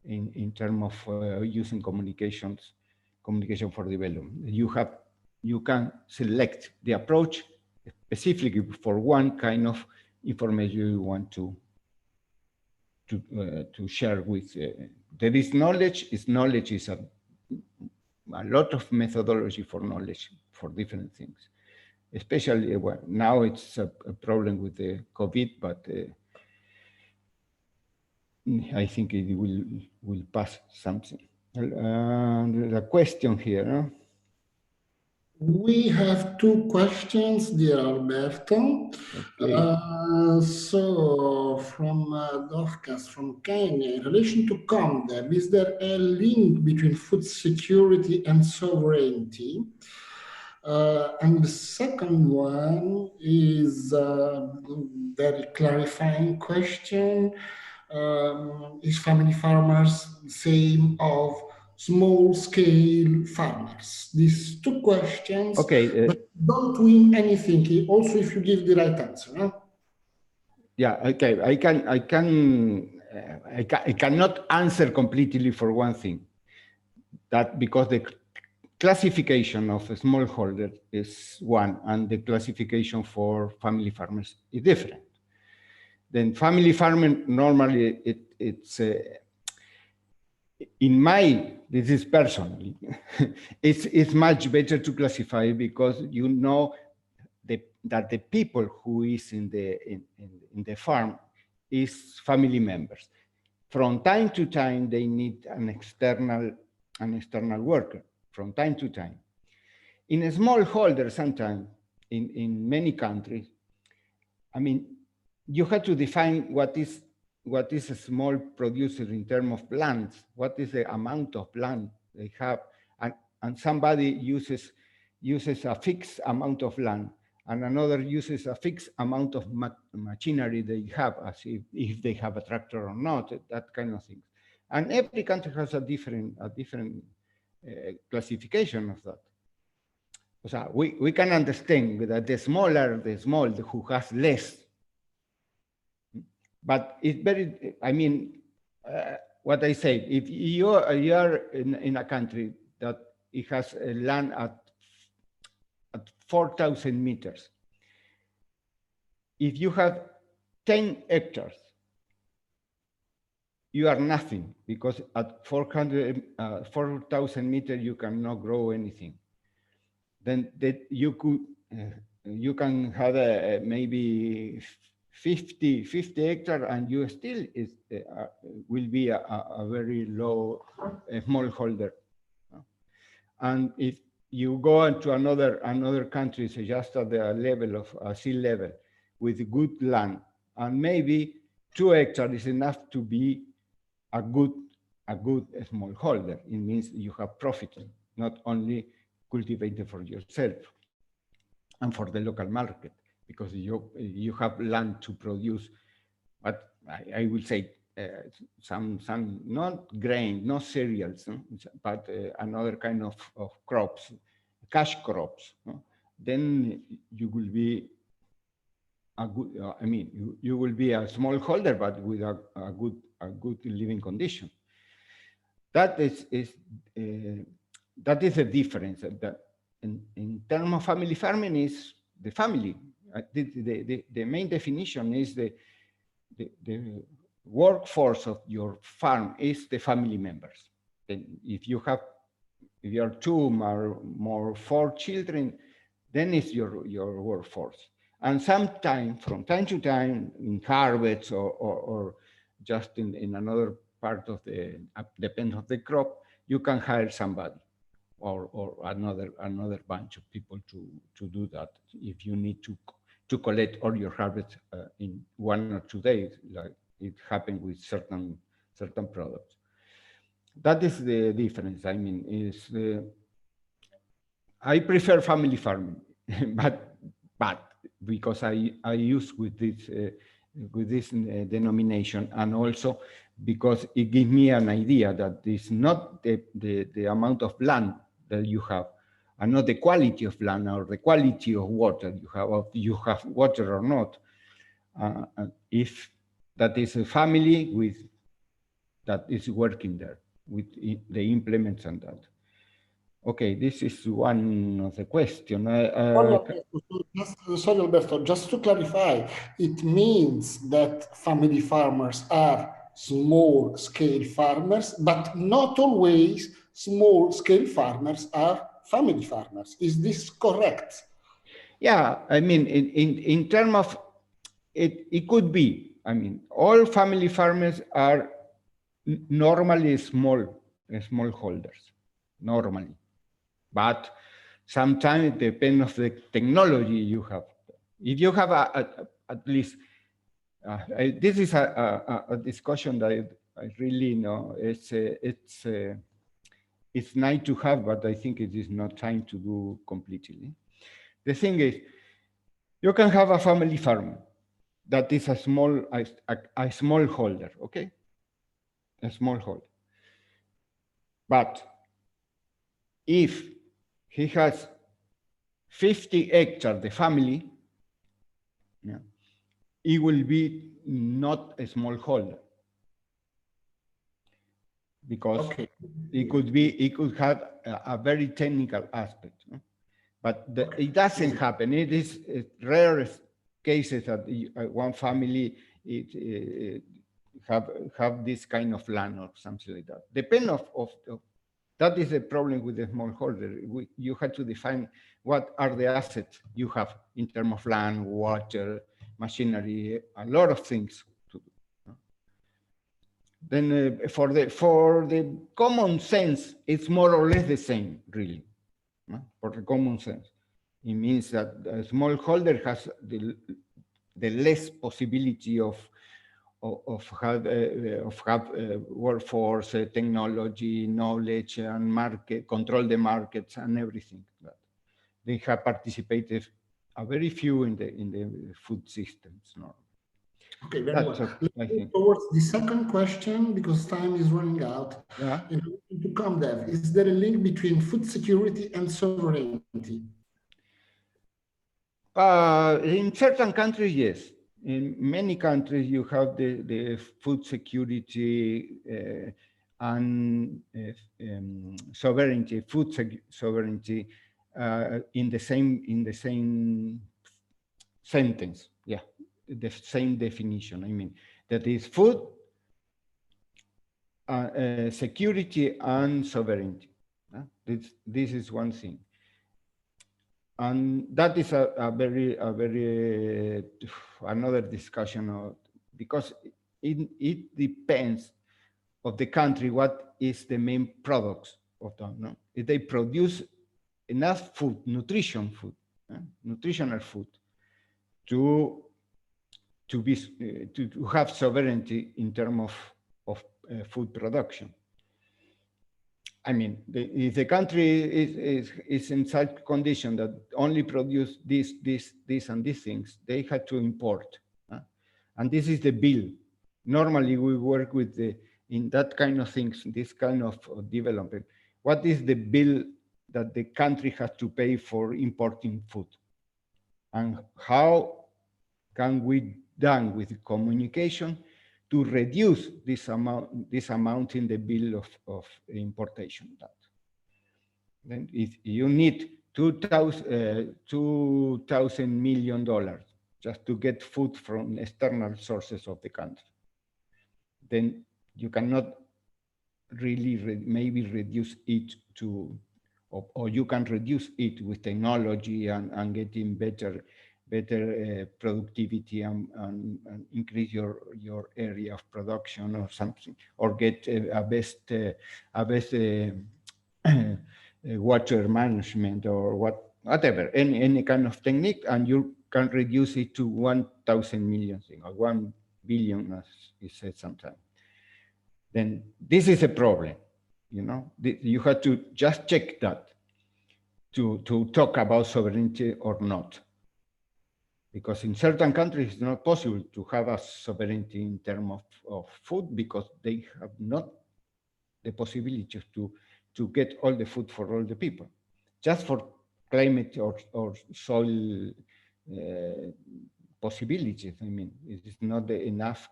in terms of using communication for development. You can select the approach specifically for one kind of information you want to share with. There is knowledge. Knowledge is a lot of methodology for knowledge for different things. Especially now it's a problem with the COVID, but I think it will pass something. The question here. Huh? We have two questions, dear Alberto. Okay. So from Dorcas from Kenya, in relation to comdev, is there a link between food security and sovereignty? And the second one is a very clarifying question. Is family farmers the same of small-scale farmers? These two questions, okay, but don't win anything. Also, if you give the right answer. Huh? Yeah, okay. I cannot answer completely for one thing. That because the classification of a smallholder is one, and the classification for family farmers is different. Then family farming normally it's this is personally, it's much better to classify because you know that the people who is in the farm is family members. From time to time, they need an external worker from time to time. In a smallholder, sometimes in many countries, I mean, you have to define what is a small producer in terms of lands, what is the amount of land they have, and somebody uses a fixed amount of land, and another uses a fixed amount of machinery they have, as if they have a tractor or not, that kind of thing. And every country has a different classification of that. So we can understand that the smaller the small who has less. But it's very, I mean, what I say, if you are in a country that it has a land at 4,000 meters, if you have 10 hectares, you are nothing, because at 4,000 meters, you cannot grow anything. Then you can have maybe 50 hectares, and you still will be a very low smallholder. And if you go into another country, so just at the level of sea level, with good land, and maybe 2 hectares is enough to be a good smallholder. It means you have profit, not only cultivated for yourself and for the local market, because you have land to produce, but I will say some not grain, not cereals, but another kind of crops, cash crops, no? Then you will be a good, I mean, you will be a small holder, but with a good living condition. That is a difference. That in terms of family farming is the family. The main definition is the workforce of your farm is the family members. And if you are 2 or more 4 children, then it's your workforce. And sometimes, from time to time, in harvests or just in another part of the, depends on the crop, you can hire somebody or another bunch of people to do that if you need to collect all your harvest in 1 or 2 days, like it happened with certain products. That is the difference. I mean, I prefer family farming, but because I use with this denomination, and also because it gives me an idea that it's not the amount of land that you have, and not the quality of land or the quality of water you have, or you have water or not. If that is a family that is working there with the implements and that. Okay, this is one of the questions. Sorry, Alberto, just to clarify, it means that family farmers are small-scale farmers, but not always small-scale farmers are family farmers. Is this correct? Yeah, I mean, in terms of, it could be. I mean, all family farmers are normally small holders, normally. But sometimes it depends on the technology you have. If you have at least, this is a discussion that I really know it's nice to have, but I think it is not time to do completely. The thing is, you can have a family farm that is a small holder, okay? A small holder. But if he has 50 hectares, the family, yeah, it will be not a small holder, because okay. it could have a very technical aspect, no? But it doesn't happen. It is rare cases that one family have this kind of land or something like that. Depend of that is the problem with the smallholder. You have to define what are the assets you have in terms of land, water, machinery, a lot of things to do. Then for the common sense, it's more or less the same, really. For the common sense, it means that a smallholder has the less possibility of have workforce, technology, knowledge, and market, control the markets and everything. But they have participated a very few in the food systems. No? Okay, very well. Let's move towards the second question because time is running out. Yeah. To comdev, is there a link between food security and sovereignty? In certain countries, yes. In many countries, you have the food security and sovereignty, sovereignty in the same sentence. Yeah, the same definition. I mean, that is food, security, and sovereignty. This is one thing. And that is a very another discussion because it depends of the country what is the main products of them. No? If they produce enough food, nutritional food to have sovereignty in terms of food production. I mean, if the country is in such condition that only produce this, and these things, they had to import. And this is the bill. Normally, we work with in that kind of things, this kind of development. What is the bill that the country has to pay for importing food. And how can we done with communication to reduce this amount in the bill of importation? Then if you need $2,000 million just to get food from external sources of the country, then you cannot really maybe reduce it to, or you can reduce it with technology and getting better productivity and increase your area of production or something, or get a best water management or whatever, any kind of technique, and you can reduce it to 1,000 million or 1 billion, as you said sometimes. Then this is a problem, you know. You have to just check that to talk about sovereignty or not. Because in certain countries, it's not possible to have a sovereignty in terms of food, because they have not the possibility to get all the food for all the people. Just for climate or soil possibilities, I mean, it is not enough,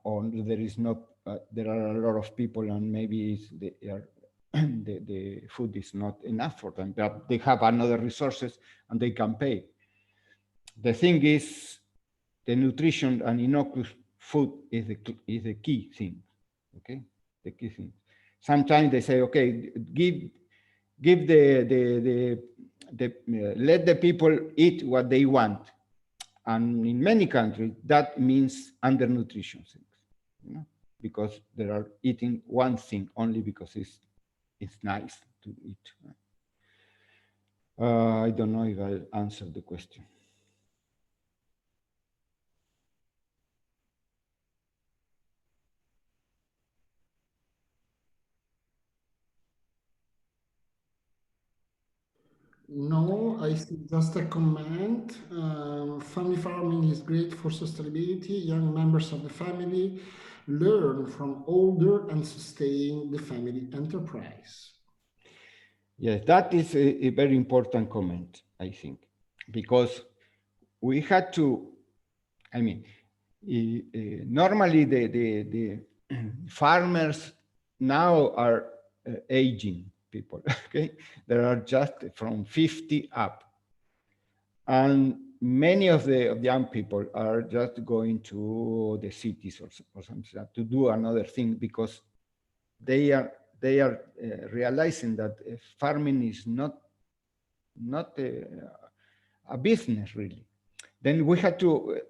or there is not, there are a lot of people and maybe the food is not enough for them, but they have another resources and they can pay. The thing is, the nutrition and innocuous food is the key thing, okay? The key thing. Sometimes they say, okay, let the people eat what they want. And in many countries, that means undernutrition things, you know, because they are eating one thing only because it's nice to eat. I don't know if I answered the question. No, I see just a comment. Family farming is great for sustainability. Young members of the family learn from older and sustain the family enterprise. Yes, that is a very important comment, I think, because we had to, I mean, normally the farmers now are aging people, okay? There are just from 50 up. And many of the young people are just going to the cities or something to do another thing, because they are realizing that farming is not a business really. Then we had to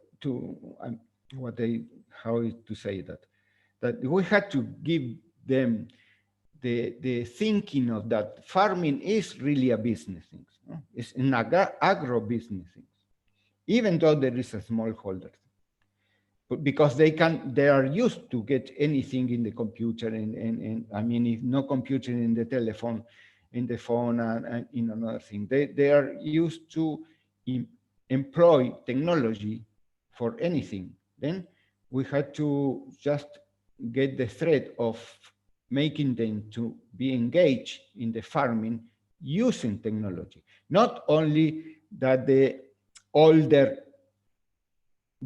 how to say that we had to give them the thinking of that farming is really a business thing. No? It's an agro business thing, even though there is a smallholder. But because they are used to get anything in the computer, and I mean, if no computer in the telephone, in the phone, and in another thing, they are used to employ technology for anything. Then we had to just get the thread of making them to be engaged in the farming using technology. Not only that the older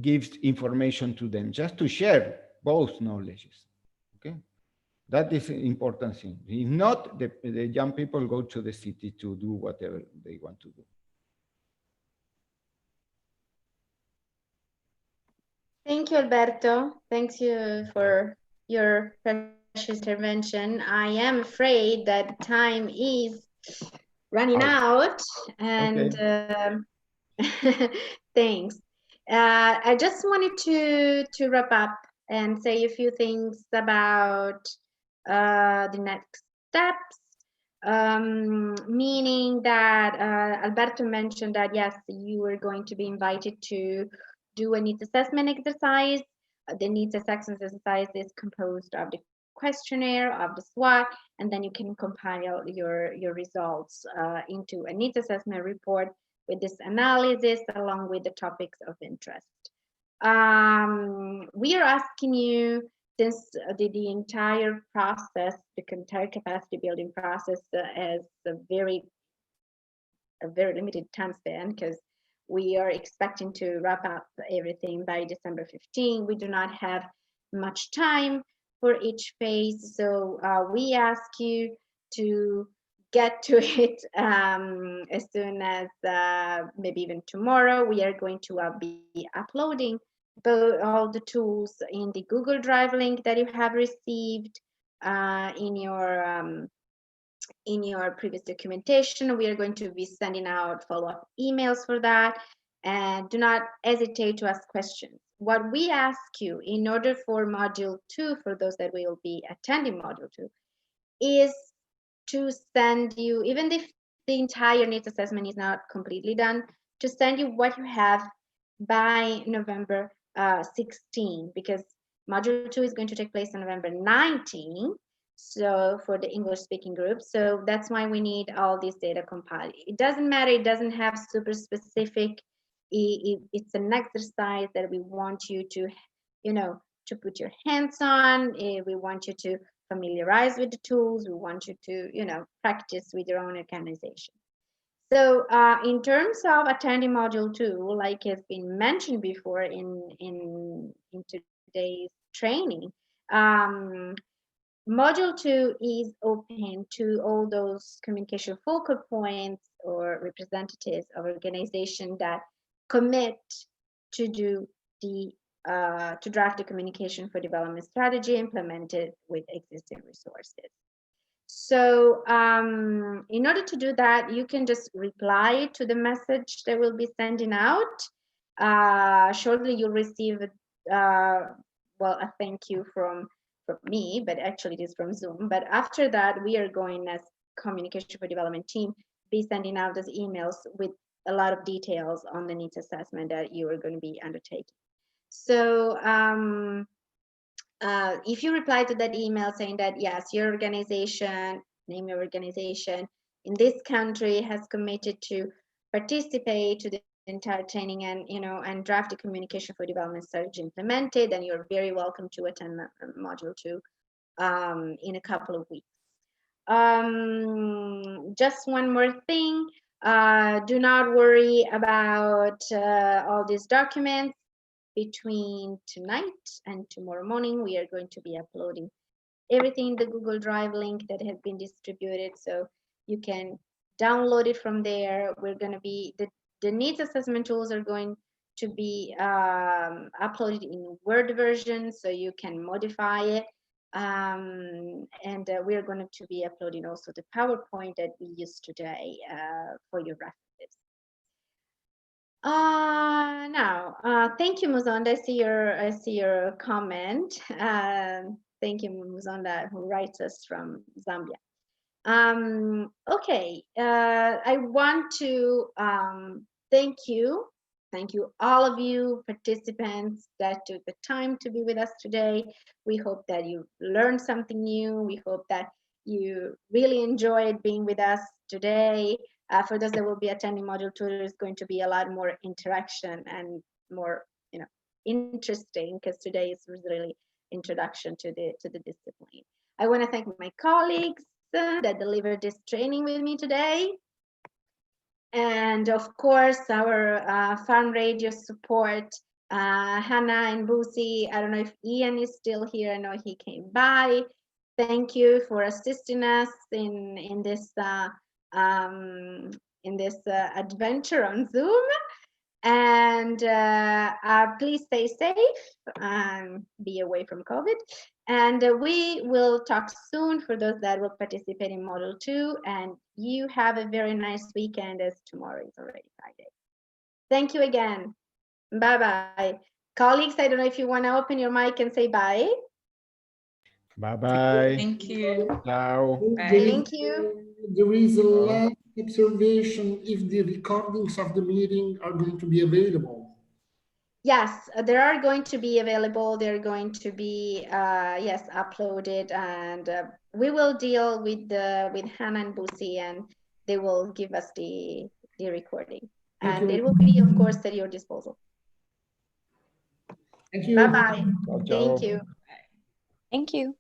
gives information to them, just to share both knowledges, okay? That is an important thing. If not, the young people go to the city to do whatever they want to do. Thank you, Alberto. Thanks you for your precious intervention. I am afraid that time is running out, and okay. Thanks. I just wanted to wrap up and say a few things about the next steps. Meaning that Alberto mentioned that yes, you were going to be invited to do a needs assessment exercise. The needs assessment exercise is composed of the questionnaire, of the SWOT, and then you can compile your results into a needs assessment report with this analysis along with the topics of interest. We are asking you since the entire process, the entire capacity building process has a very limited time span, because we are expecting to wrap up everything by December 15. We do not have much time for each phase, so we ask you to get to it as soon as maybe even tomorrow. We are going to be uploading all the tools in the Google Drive link that you have received in your previous documentation. We are going to be sending out follow-up emails for that, and do not hesitate to ask questions. What we ask you in order for module 2, for those that will be attending module 2, is to send you, even if the entire needs assessment is not completely done, to send you what you have by November 16, because module 2 is going to take place on November 19, so for the English speaking group. So that's why we need all this data compiled. It doesn't matter, it doesn't have super specific, it's an exercise that we want you to, to put your hands on. We want you to familiarize with the tools. We want you to, practice with your own organization. So in terms of attending module 2, like has been mentioned before in today's training, module 2 is open to all those communication focal points or representatives of organization that commit to do the to draft the communication for development strategy implemented with existing resources. So in order to do that, you can just reply to the message that we'll be sending out. Shortly, you'll receive well, a thank you from me, but actually it is from Zoom. But after that, we are going, as Communication for Development team, be sending out those emails with a lot of details on the needs assessment that you are going to be undertaking. So if you reply to that email saying that, yes, your organization, name your organization, in this country has committed to participate to the entire training and, and draft the communication for development strategy implemented, then you're very welcome to attend module 2 in a couple of weeks. Just one more thing, do not worry about all these documents. Between tonight and tomorrow morning, we are going to be uploading everything in the Google Drive link that has been distributed, so you can download it from there. We're going to be, the needs assessment tools are going to be uploaded in Word version, so you can modify it. And we're going to be uploading also the PowerPoint that we used today for your references. Now, thank you, Muzonda. I see your comment. Thank you, Muzonda, who writes us from Zambia. Okay, I want to thank you all of you participants that took the time to be with us today. We hope that you learned something new. We hope that you really enjoyed being with us today. For those that will be attending module 2, there's going to be a lot more interaction and more, interesting, because today is really introduction to the discipline. I want to thank my colleagues that delivered this training with me today, and of course our farm radio support, Hannah and Busi. I don't know if Ian is still here. I know he came by. Thank you for assisting us in this adventure on Zoom, and please stay safe and be away from COVID, and we will talk soon for those that will participate in module 2, and you have a very nice weekend, as tomorrow is already Friday. Thank you again. Bye bye, colleagues. I don't know if you want to open your mic and say bye. Bye bye. Thank you. Ciao. Bye. Thank you. There is a last observation, if the recordings of the meeting are going to be available. Yes, they are going to be available. They're going to be yes, uploaded, and we will deal with Hannah and Busi, and they will give us the recording, and it will be, of course, at your disposal. Thank you. Bye bye. Ciao, ciao. Thank you. Thank you.